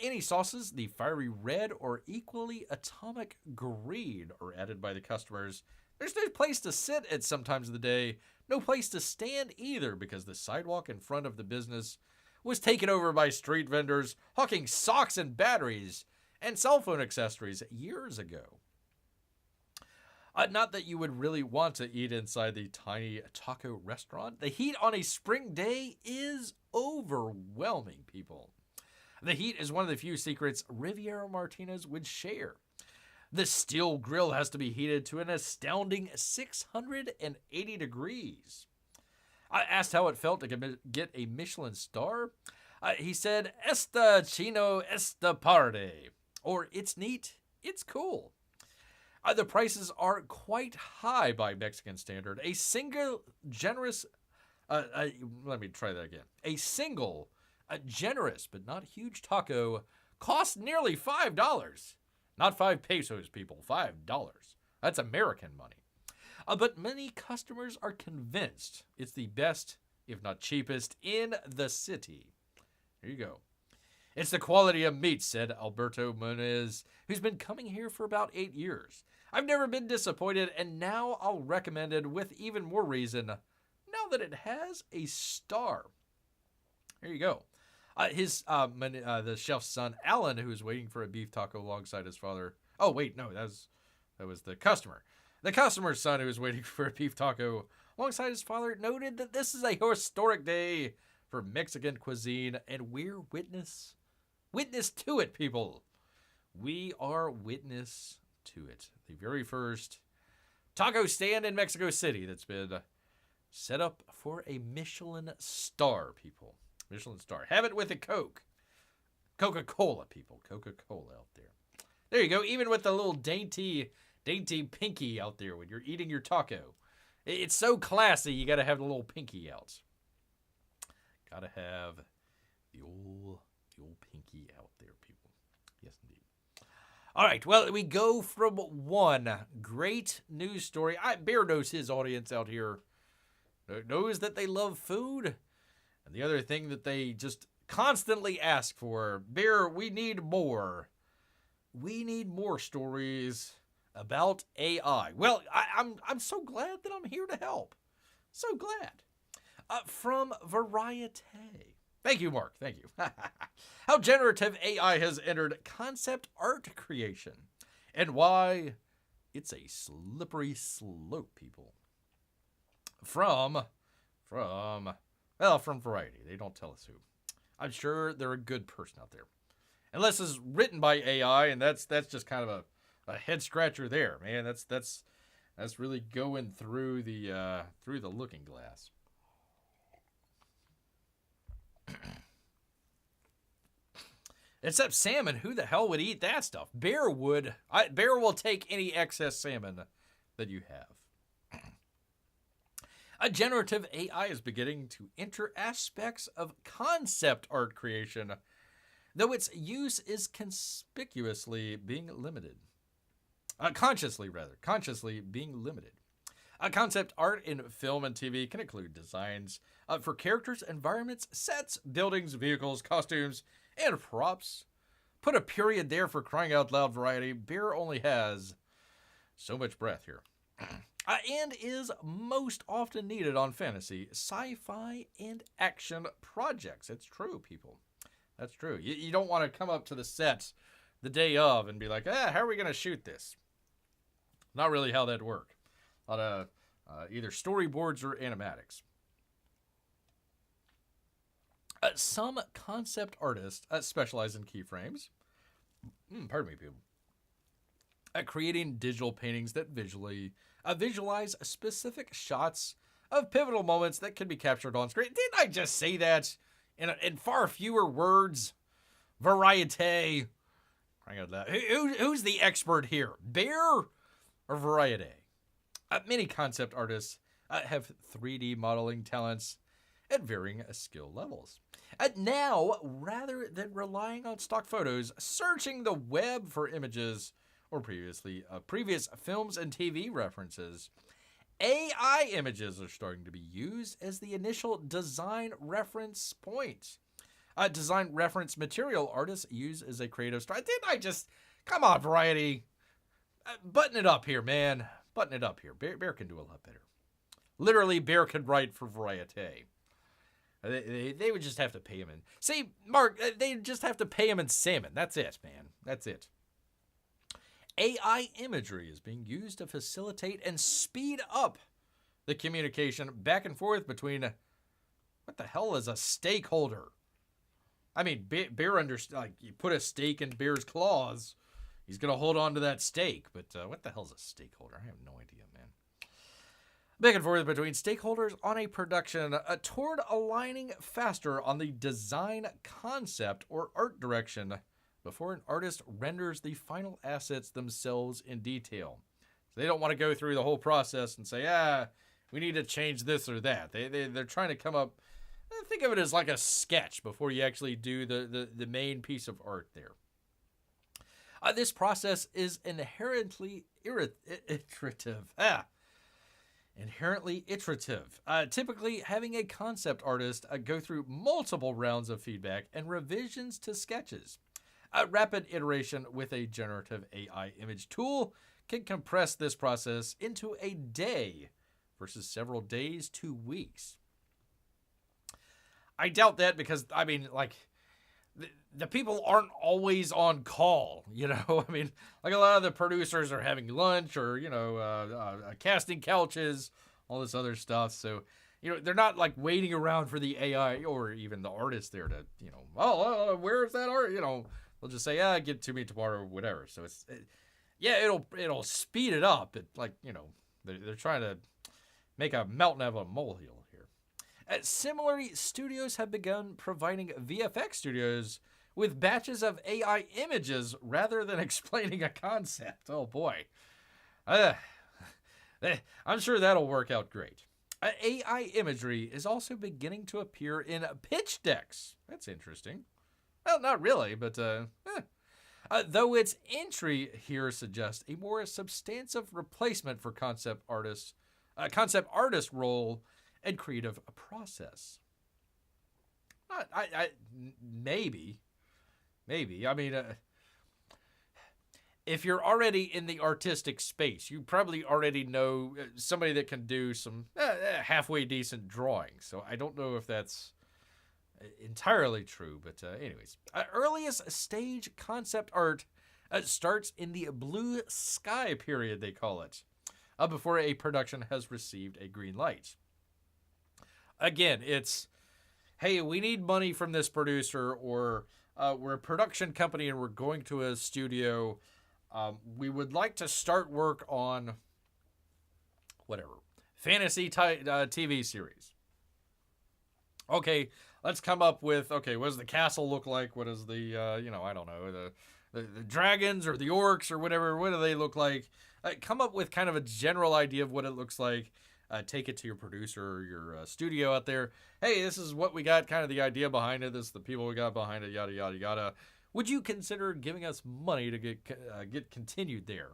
Any sauces, the fiery red or equally atomic green, are added by the customers. There's no place to sit at some times of the day, no place to stand either, because the sidewalk in front of the business was taken over by street vendors hawking socks and batteries and cell phone accessories years ago. Not that you would really want to eat inside the tiny taco restaurant. The heat on a spring day is overwhelming, people. The heat is one of the few secrets Riviera Martinez would share. The steel grill has to be heated to an astounding 680 degrees. I asked how it felt to get a Michelin star. He said, "Esta chino, esta party," or "It's neat, it's cool." The prices are quite high by Mexican standard. A single generous, let me try that again. A single, generous but not huge taco costs nearly $5. Not 5 pesos, people, $5. That's American money. But many customers are convinced it's the best, if not cheapest, in the city. Here you go. It's the quality of meat, said Alberto Moniz, who's been coming here for about 8 years. I've never been disappointed, and now I'll recommend it with even more reason now that it has a star. Here you go. The chef's son, Alan, who was waiting for a beef taco alongside his father. Oh, wait, no, that was the customer. The customer's son, who was waiting for a beef taco alongside his father, noted that this is a historic day for Mexican cuisine, and we're witness to it, people. We are witness to it. The very first taco stand in Mexico City that's been set up for a Michelin star, people. Michelin star. Have it with a Coke. Coca-Cola, people. Coca-Cola out there. There you go. Even with the little dainty pinky out there when you're eating your taco. It's so classy, you got to have the little pinky out. Got to have the old pinky out there, people. Yes, indeed. All right, well, we go from one great news story. Bear knows his audience out here knows that they love food. And the other thing that they just constantly ask for, Bear, we need more. We need more stories about AI. Well, I'm so glad that I'm here to help. So glad. From Variety. Thank you, Marc. Thank you. How generative AI has entered concept art creation and why it's a slippery slope, people. From Variety. They don't tell us who. I'm sure they're a good person out there. Unless it's written by AI, and that's just kind of a head scratcher there, man. That's really going through the looking glass. Except salmon, who the hell would eat that stuff? Bear would. Bear will take any excess salmon that you have. A generative AI is beginning to enter aspects of concept art creation, though its use is consciously being limited. Consciously being limited. Concept art in film and TV can include designs for characters, environments, sets, buildings, vehicles, costumes, and props. Put a period there for crying out loud, Variety. Bear only has so much breath here. And is most often needed on fantasy, sci-fi, and action projects. It's true, people. That's true. You don't want to come up to the set the day of and be like, how are we going to shoot this? Not really how that'd work. A lot of either storyboards or animatics. Some concept artists specialize in keyframes. Pardon me, people. Creating digital paintings that visualize specific shots of pivotal moments that can be captured on screen. Didn't I just say that in far fewer words? Variety. Who's the expert here? Bear or Variety? Many concept artists have 3D modeling talents at varying skill levels. Now, rather than relying on stock photos, searching the web for images or previous films and TV references, AI images are starting to be used as the initial design reference point. Design reference material artists use as a creative style. Didn't I just... Come on, Variety. Button it up here, man. Button it up here. Bear can do a lot better. Literally, Bear could write for Variety. They would just have to pay him in... See, Marc, they just have to pay him in salmon. That's it, man. That's it. AI imagery is being used to facilitate and speed up the communication back and forth between... What the hell is a stakeholder? I mean, Bear understands... Like, you put a stake in Bear's claws, he's going to hold on to that stake. But what the hell's a stakeholder? I have no idea, man. Back and forth between stakeholders on a production toward aligning faster on the design concept or art direction before an artist renders the final assets themselves in detail. So they don't want to go through the whole process and say, we need to change this or that. They're trying to come up, think of it as like a sketch before you actually do the main piece of art there. This process is inherently iterative. Inherently iterative. Typically, having a concept artist go through multiple rounds of feedback and revisions to sketches. Rapid iteration with a generative AI image tool can compress this process into a day versus several days to weeks. I doubt that because, I mean, like, the people aren't always on call, you know? I mean, like a lot of the producers are having lunch or, casting couches, all this other stuff. So, they're not like waiting around for the AI or even the artist there to, where's that art? They'll just say, get it to me tomorrow or whatever. So it'll speed it up. But they're trying to make a mountain out of a molehill here. Similarly, studios have begun providing VFX studios with batches of AI images rather than explaining a concept. Oh boy. I'm sure that'll work out great. AI imagery is also beginning to appear in pitch decks. That's interesting. Well, not really, but though its entry here suggests a more substantive replacement for concept artist role and creative process. Maybe. I mean, if you're already in the artistic space, you probably already know somebody that can do some halfway decent drawing. So I don't know if that's entirely true, but anyways. Earliest stage concept art starts in the blue sky period, they call it, before a production has received a green light. Again, it's, hey, we need money from this producer, or we're a production company and we're going to a studio. We would like to start work on whatever, fantasy TV series. Okay, let's come up with, what does the castle look like? What is the, I don't know, the dragons or the orcs or whatever, what do they look like? Come up with kind of a general idea of what it looks like. Take it to your producer or your studio out there. Hey, this is what we got, kind of the idea behind it. This is the people we got behind it, yada, yada, yada. Would you consider giving us money to get continued there?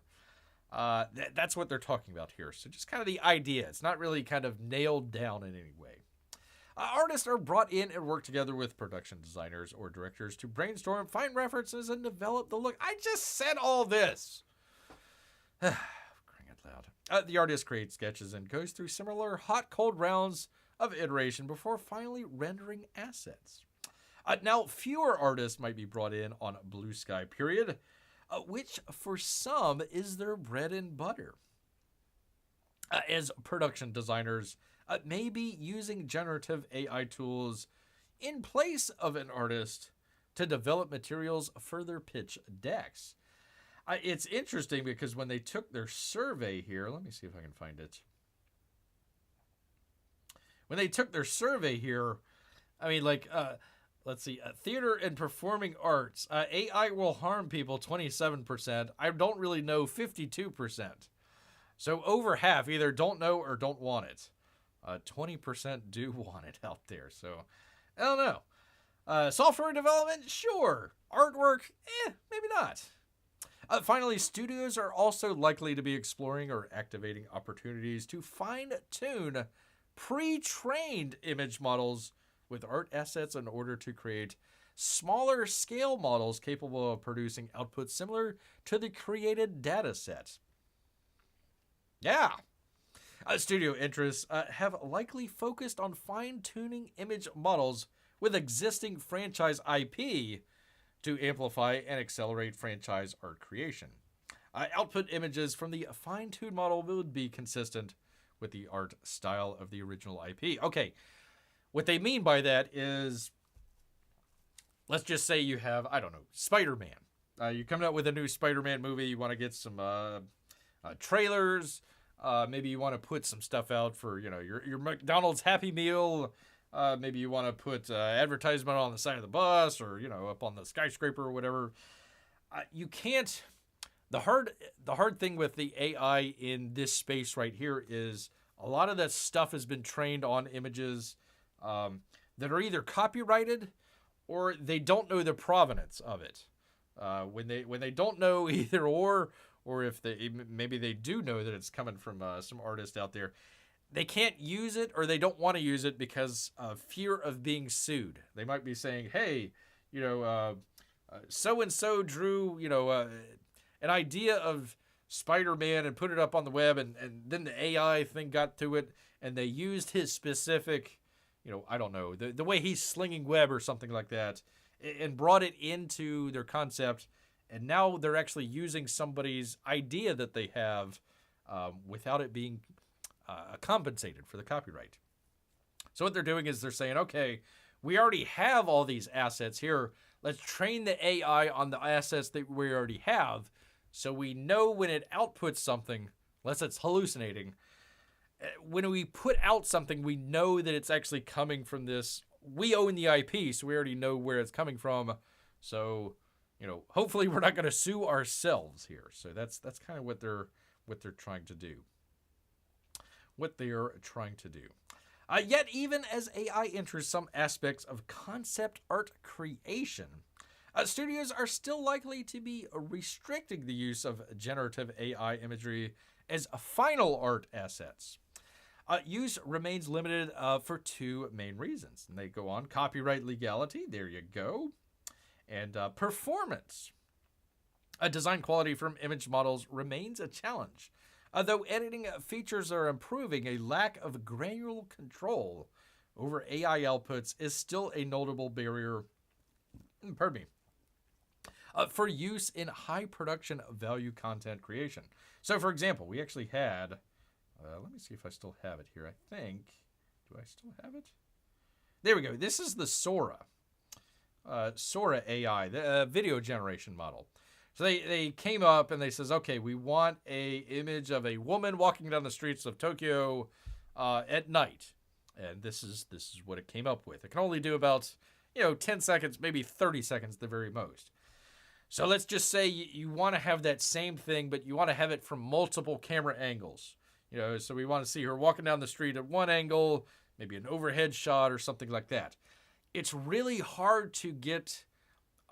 That's what they're talking about here. So just kind of the idea. It's not really kind of nailed down in any way. Artists are brought in and work together with production designers or directors to brainstorm, find references, and develop the look. I just said all this. Crying out loud. The artist creates sketches and goes through similar hot-cold rounds of iteration before finally rendering assets. Now, fewer artists might be brought in on blue sky period, which for some is their bread and butter. As production designers, may be using generative AI tools in place of an artist to develop materials for their pitch decks. It's interesting because when they took their survey here, let me see if I can find it. When they took their survey here, I mean, like, let's see, theater and performing arts, AI will harm people, 27%. I don't really know, 52%. So over half either don't know or don't want it. 20% do want it out there. So I don't know. Software development, sure. Artwork, maybe not. Finally, studios are also likely to be exploring or activating opportunities to fine-tune pre-trained image models with art assets in order to create smaller scale models capable of producing outputs similar to the created data set. Yeah. Studio interests have likely focused on fine-tuning image models with existing franchise IP to amplify and accelerate franchise art creation. Output images from the fine-tuned model would be consistent with the art style of the original IP. Okay, what they mean by that is, let's just say you have, I don't know, Spider-Man. You're coming out with a new Spider-Man movie. You want to get some trailers. Maybe you want to put some stuff out for, your McDonald's Happy Meal. Maybe you want to put advertisement on the side of the bus or, up on the skyscraper or whatever. You can't. The hard thing with the AI in this space right here is a lot of that stuff has been trained on images that are either copyrighted or they don't know the provenance of it. When they don't know either or if maybe they do know that it's coming from some artist out there, they can't use it or they don't want to use it because of fear of being sued. They might be saying, hey, so-and-so drew, an idea of Spider-Man and put it up on the web, and then the AI thing got to it, and they used his specific, I don't know, the way he's slinging web or something like that, and brought it into their concept, and now they're actually using somebody's idea that they have without it being compensated for the copyright. So what they're doing is they're saying, okay, we already have all these assets here. Let's train the AI on the assets that we already have, so we know when it outputs something, unless it's hallucinating, when we put out something, we know that it's actually coming from this. We own the IP, so we already know where it's coming from. So, hopefully we're not going to sue ourselves here. So that's kind of what they're trying to do. Yet, even as AI enters some aspects of concept art creation, studios are still likely to be restricting the use of generative AI imagery as final art assets. Use remains limited for two main reasons. And they go on: copyright legality, there you go, and performance. Design quality from image models remains a challenge. Though editing features are improving, a lack of granular control over AI outputs is still a notable barrier for use in high production value content creation. So, for example, we actually had, let me see if I still have it here. I think, do I still have it? There we go. This is the Sora AI, the video generation model. So they came up and they says, okay, we want a image of a woman walking down the streets of Tokyo at night. And this is what it came up with. It can only do about, 10 seconds, maybe 30 seconds at the very most. So let's just say you want to have that same thing, but you want to have it from multiple camera angles. So we want to see her walking down the street at one angle, maybe an overhead shot or something like that. It's really hard to get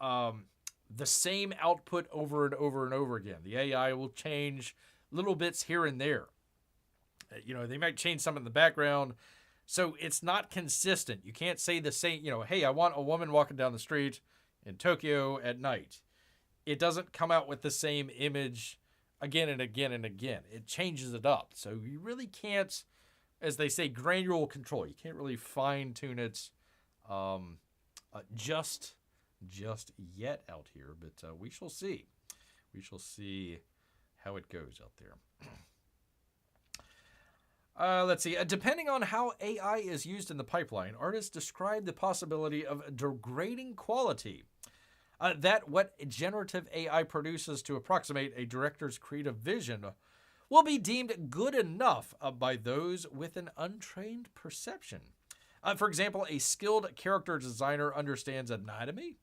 the same output over and over and over again. The AI will change little bits here and there. They might change some in the background. So it's not consistent. You can't say the same, hey, I want a woman walking down the street in Tokyo at night. It doesn't come out with the same image again and again and again. It changes it up. So you really can't, as they say, granular control. You can't really fine tune it just yet out here, but we shall see. We shall see how it goes out there. Let's see. Depending on how AI is used in the pipeline, artists describe the possibility of degrading quality. That what generative AI produces to approximate a director's creative vision will be deemed good enough by those with an untrained perception. For example, a skilled character designer understands anatomy.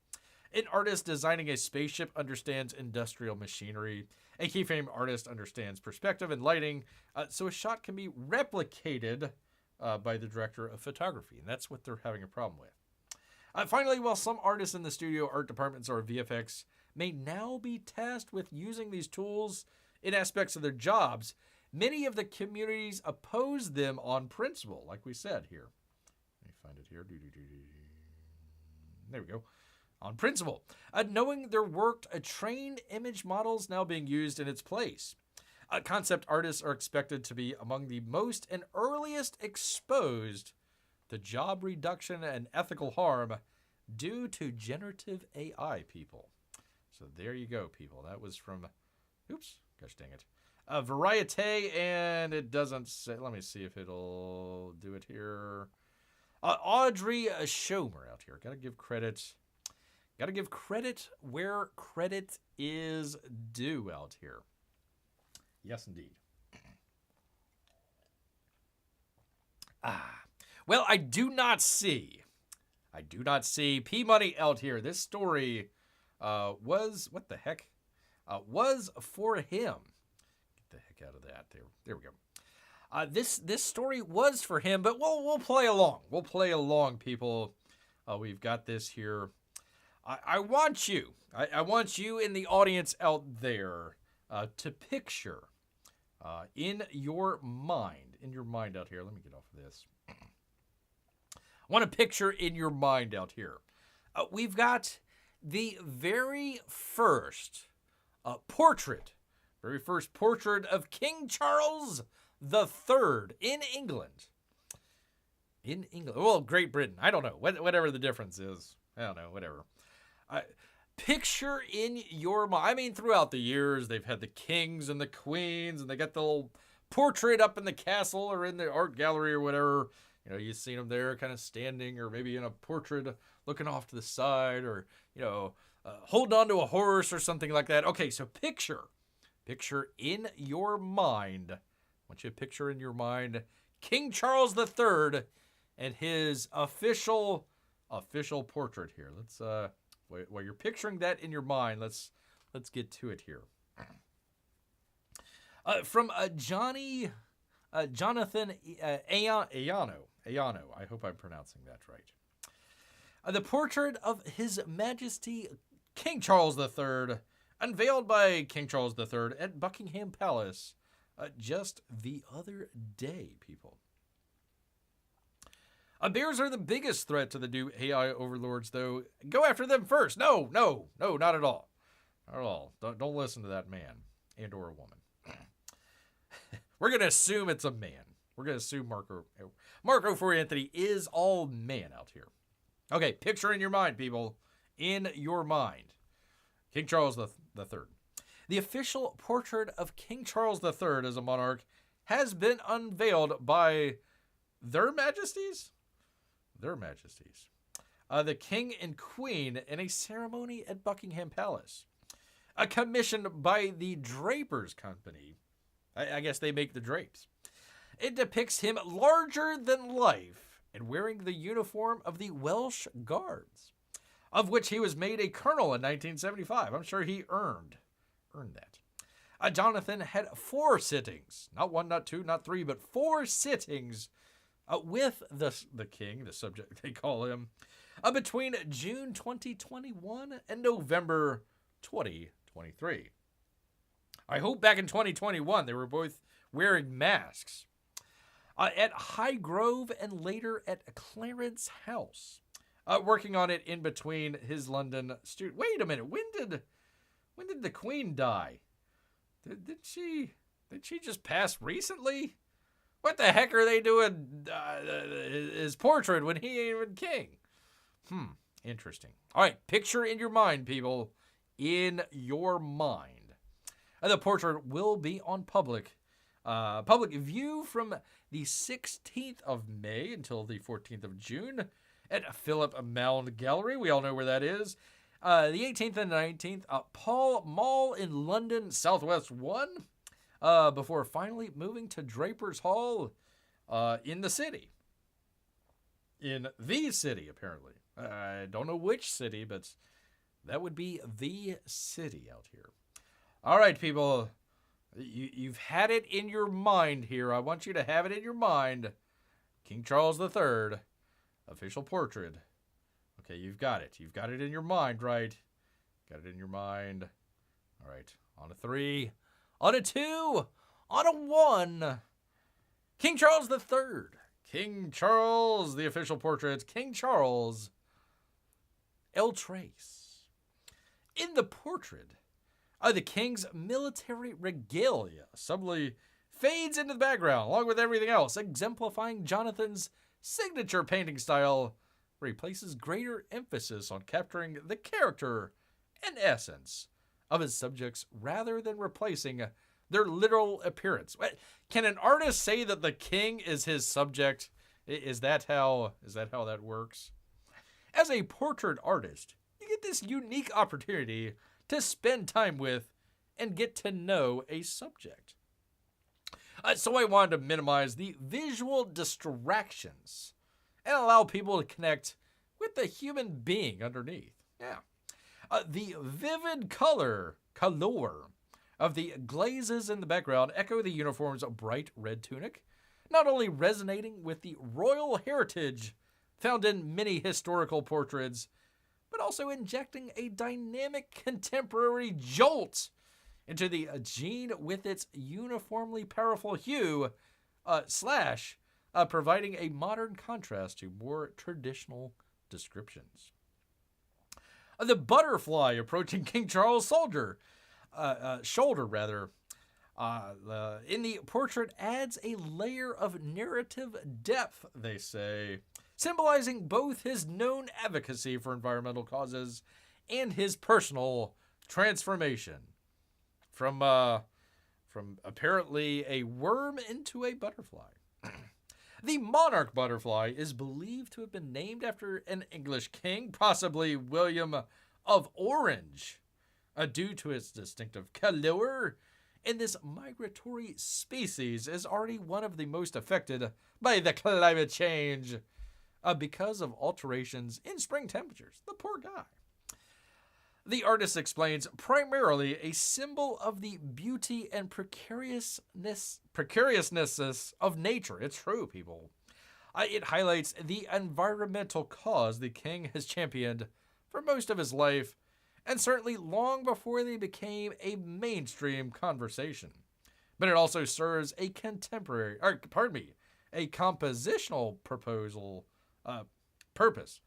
An artist designing a spaceship understands industrial machinery. A keyframe artist understands perspective and lighting, so a shot can be replicated by the director of photography, and that's what they're having a problem with. Finally, while some artists in the studio art departments or VFX may now be tasked with using these tools in aspects of their jobs, many of the communities oppose them on principle, like we said here. Let me find it here. There we go. On principle, knowing there worked trained image models now being used in its place. Concept artists are expected to be among the most and earliest exposed to job reduction and ethical harm due to generative AI, people. So there you go, people. That was from, oops, gosh dang it, Variety, and it doesn't say, let me see if it'll do it here. Audrey Schomer out here. Gotta give credit where credit is due out here. Yes, indeed. Well, I do not see P Money out here. This story was, what the heck? Was for him. Get the heck out of that. There we go. This story was for him, but we'll play along. We'll play along, people. We've got this here. I want you in the audience out there to picture in your mind out here. Let me get off of this. I want to picture in your mind out here. We've got the very first portrait of King Charles III in England. Well, Great Britain. I don't know. Whatever the difference is. I don't know. Whatever. Picture in your mind. I mean, throughout the years, they've had the kings and the queens, and they got the little portrait up in the castle or in the art gallery or whatever. You know, you've seen them there kind of standing, or maybe in a portrait looking off to the side, or, you know, holding on to a horse or something like that. Okay, so picture in your mind. I want you to picture in your mind King Charles III and his official portrait here. Let's while you're picturing that in your mind, let's get to it here. From Jonathan Ayano. I hope I'm pronouncing that right. The portrait of His Majesty King Charles III, unveiled by King Charles III at Buckingham Palace just the other day, people. Bears are the biggest threat to the new AI overlords, though. Go after them first. No, not at all. Not at all. Don't listen to that man and or a woman. We're going to assume it's a man. We're going to assume Marco for Anthony is all man out here. Okay, picture in your mind, people. In your mind. King Charles III. The official portrait of King Charles III as a monarch has been unveiled by Their Majesties? Their Majesties. The King and Queen in a ceremony at Buckingham Palace. Commissioned by the Drapers Company. I guess they make the drapes. It depicts him larger than life and wearing the uniform of the Welsh Guards, of which he was made a colonel in 1975. I'm sure he earned that. Jonathan had 4 sittings, not 1, not 2, not 3, but 4 sittings with the king, the subject they call him, between June 2021 and November 2023. I hope back in 2021 they were both wearing masks. At Highgrove and later at Clarence House. Working on it in between his London studio. Wait a minute, when did the Queen die? Did she just pass recently? What the heck are they doing his portrait when he ain't even king? Interesting. All right, picture in your mind, people. In your mind. The portrait will be on public view from the 16th of May until the 14th of June at Philip Mound Gallery. We all know where that is. The 18th and 19th, Pall Mall in London, Southwest 1, before finally moving to Draper's Hall in the city. In the city, apparently. I don't know which city, but that would be the city out here. All right, people. You've had it in your mind here. I want you to have it in your mind. King Charles III, official portrait. Okay, you've got it. You've got it in your mind, right? Got it in your mind. All right, on a 3, on a 2, on a 1. King Charles III. King Charles, the official portrait. King Charles, El Trace. In the portrait, the king's military regalia subtly fades into the background, along with everything else, exemplifying Jonathan's signature painting style, where he places greater emphasis on capturing the character and essence of his subjects rather than replacing their literal appearance. Can an artist say that the king is his subject? Is that how that works? As a portrait artist, you get this unique opportunity to spend time with and get to know a subject. So I wanted to minimize the visual distractions and allow people to connect with the human being underneath. Yeah. The vivid color of the glazes in the background echo the uniform's bright red tunic, not only resonating with the royal heritage found in many historical portraits, but also injecting a dynamic contemporary jolt into the jean with its uniformly powerful hue, providing a modern contrast to more traditional descriptions. The butterfly approaching King Charles' shoulder, in the portrait adds a layer of narrative depth, they say, symbolizing both his known advocacy for environmental causes and his personal transformation from apparently a worm into a butterfly. The monarch butterfly is believed to have been named after an English king, possibly William of Orange, due to its distinctive color. And this migratory species is already one of the most affected by the climate change because of alterations in spring temperatures. The poor guy. The artist explains primarily a symbol of the beauty and precariousness of nature. It's true, people. It highlights the environmental cause the king has championed for most of his life, and certainly long before they became a mainstream conversation. But it also serves a compositional purpose.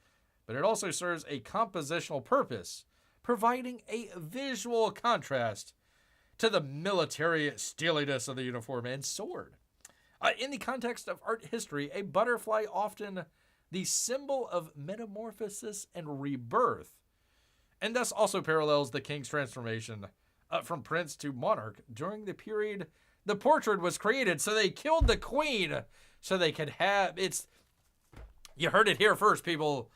But it also serves a compositional purpose, providing a visual contrast to the military steeliness of the uniform and sword. In the context of art history, a butterfly often the symbol of metamorphosis and rebirth, and thus also parallels the king's transformation from prince to monarch during the period the portrait was created. So they killed the queen so they could have its. You heard it here first, people.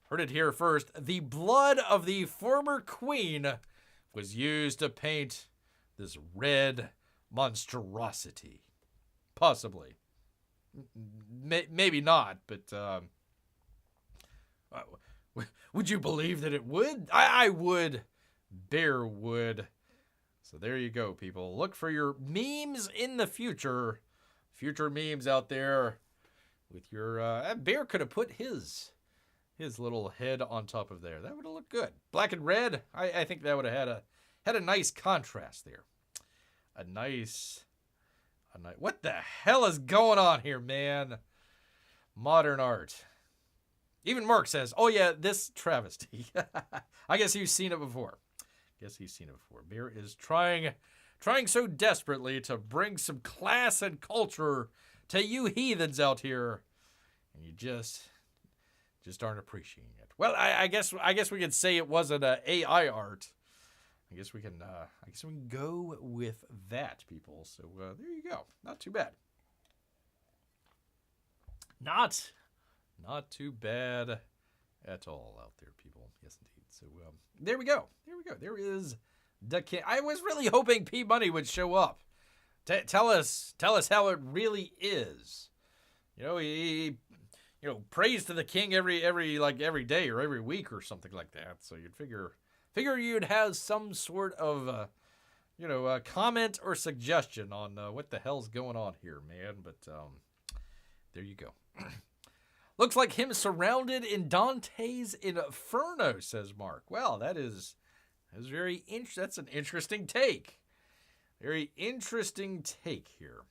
Heard it here first. The blood of the former queen was used to paint this red monstrosity. Possibly. Maybe not, but would you believe that it would? I would. Bear would. So there you go, people. Look for your memes in the future. Future memes out there with your... Bear could have put his little head on top of there. That would have looked good. Black and red, I think that would have had a nice contrast there. A nice... What the hell is going on here, man? Modern art. Even Marc says, oh yeah, this travesty. I guess you've seen it before. Bear is trying so desperately to bring some class and culture to you heathens out here. And you just aren't appreciating it. Well, I guess we could say it wasn't AI art. I guess we can go with that, people. So there you go. Not too bad. Not too bad at all out there, people. Yes, indeed. So there we go. There is the king. I was really hoping P Money would show up. Tell us how it really is. He prays to the king every day or every week or something like that. So you'd figure you'd have some sort of comment or suggestion on what the hell's going on here, man. But there you go. Looks like him surrounded in Dante's Inferno, says Marc. Well, that's an interesting take. Very interesting take here.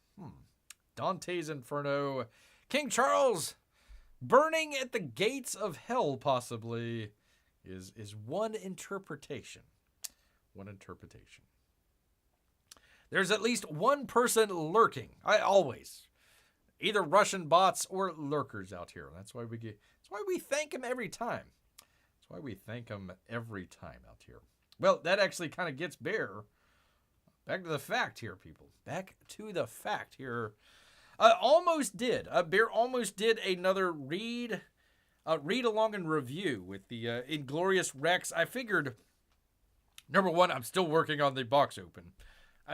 Dante's Inferno. King Charles burning at the gates of hell, possibly, is one interpretation. One interpretation. There's at least one person lurking. Always. Either Russian bots or lurkers out here. That's why we thank him every time. That's why we thank him every time out here. Well, that actually kind of gets Bear back to the fact here, people. Back to the fact here. Almost did. Bear almost did another read along and review with the Inglorious Rex. I figured, number one, I'm still working on the box open.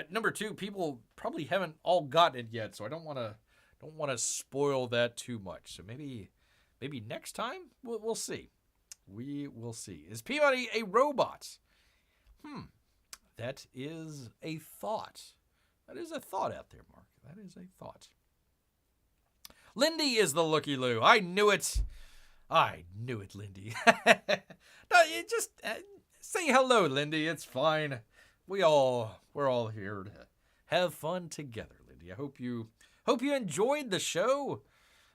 Number two, people probably haven't all gotten it yet, so I don't want to spoil that too much. So maybe next time we'll see. We will see. Is Peabody a robot? That is a thought. That is a thought out there, Marc. That is a thought. Lindy is the looky loo. I knew it. Lindy. No, you just say hello, Lindy. It's fine. We're all here to have fun together, Lindy. I hope you enjoyed the show.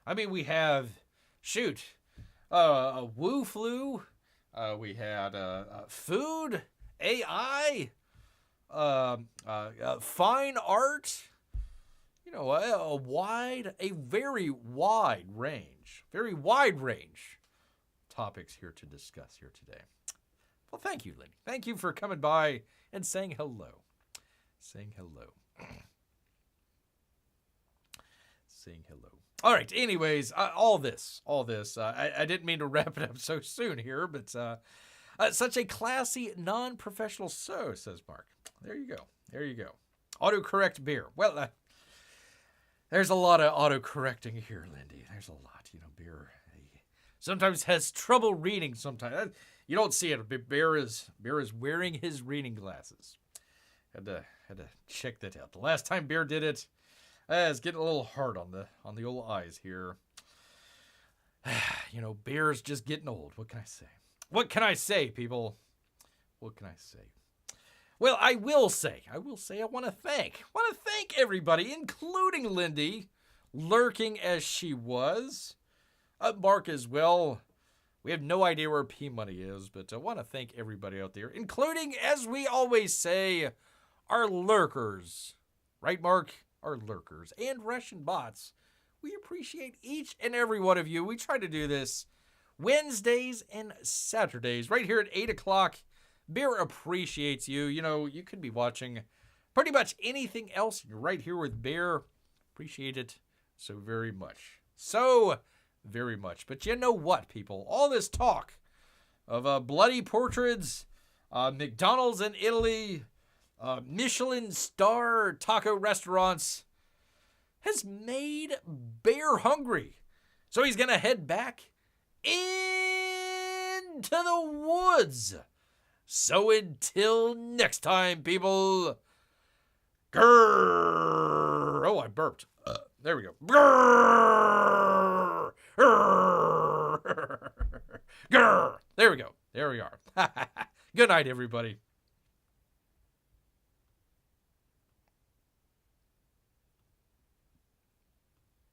I mean, we have a Woo Flu. We had food, AI, fine art. A very wide range topics here to discuss here today. Well, thank you, Lindy. Thank you for coming by and saying hello. Saying hello. All right. Anyways, all this. I didn't mean to wrap it up so soon here, but such a classy, non-professional show, says Marc. There you go. Autocorrect beer. Well, there's a lot of autocorrecting here, Lindy. There's a lot. Beer sometimes has trouble reading. Sometimes you don't see it. Bear is wearing his reading glasses. Had to check that out. The last time Bear did it, it's getting a little hard on the old eyes here. Bear's just getting old. What can I say, people? What can I say? Well, I will say, I want to thank everybody, including Lindy, lurking as she was. Marc as well. We have no idea where P Money is, but I want to thank everybody out there, including, as we always say, our lurkers. Right, Marc? Our lurkers and Russian bots. We appreciate each and every one of you. We try to do this Wednesdays and Saturdays right here at 8 o'clock. Bear appreciates you. You could be watching pretty much anything else. You're right here with Bear. Appreciate it so very much. So very much. But you know what, people? All this talk of bloody portraits, McDonald's in Italy, Michelin star taco restaurants has made Bear hungry. So he's going to head back into the woods. So until next time, people. Grrr. Oh, I burped. There we go. Grrr. Grrr. Grrr. There we go. There we are. Good night, everybody.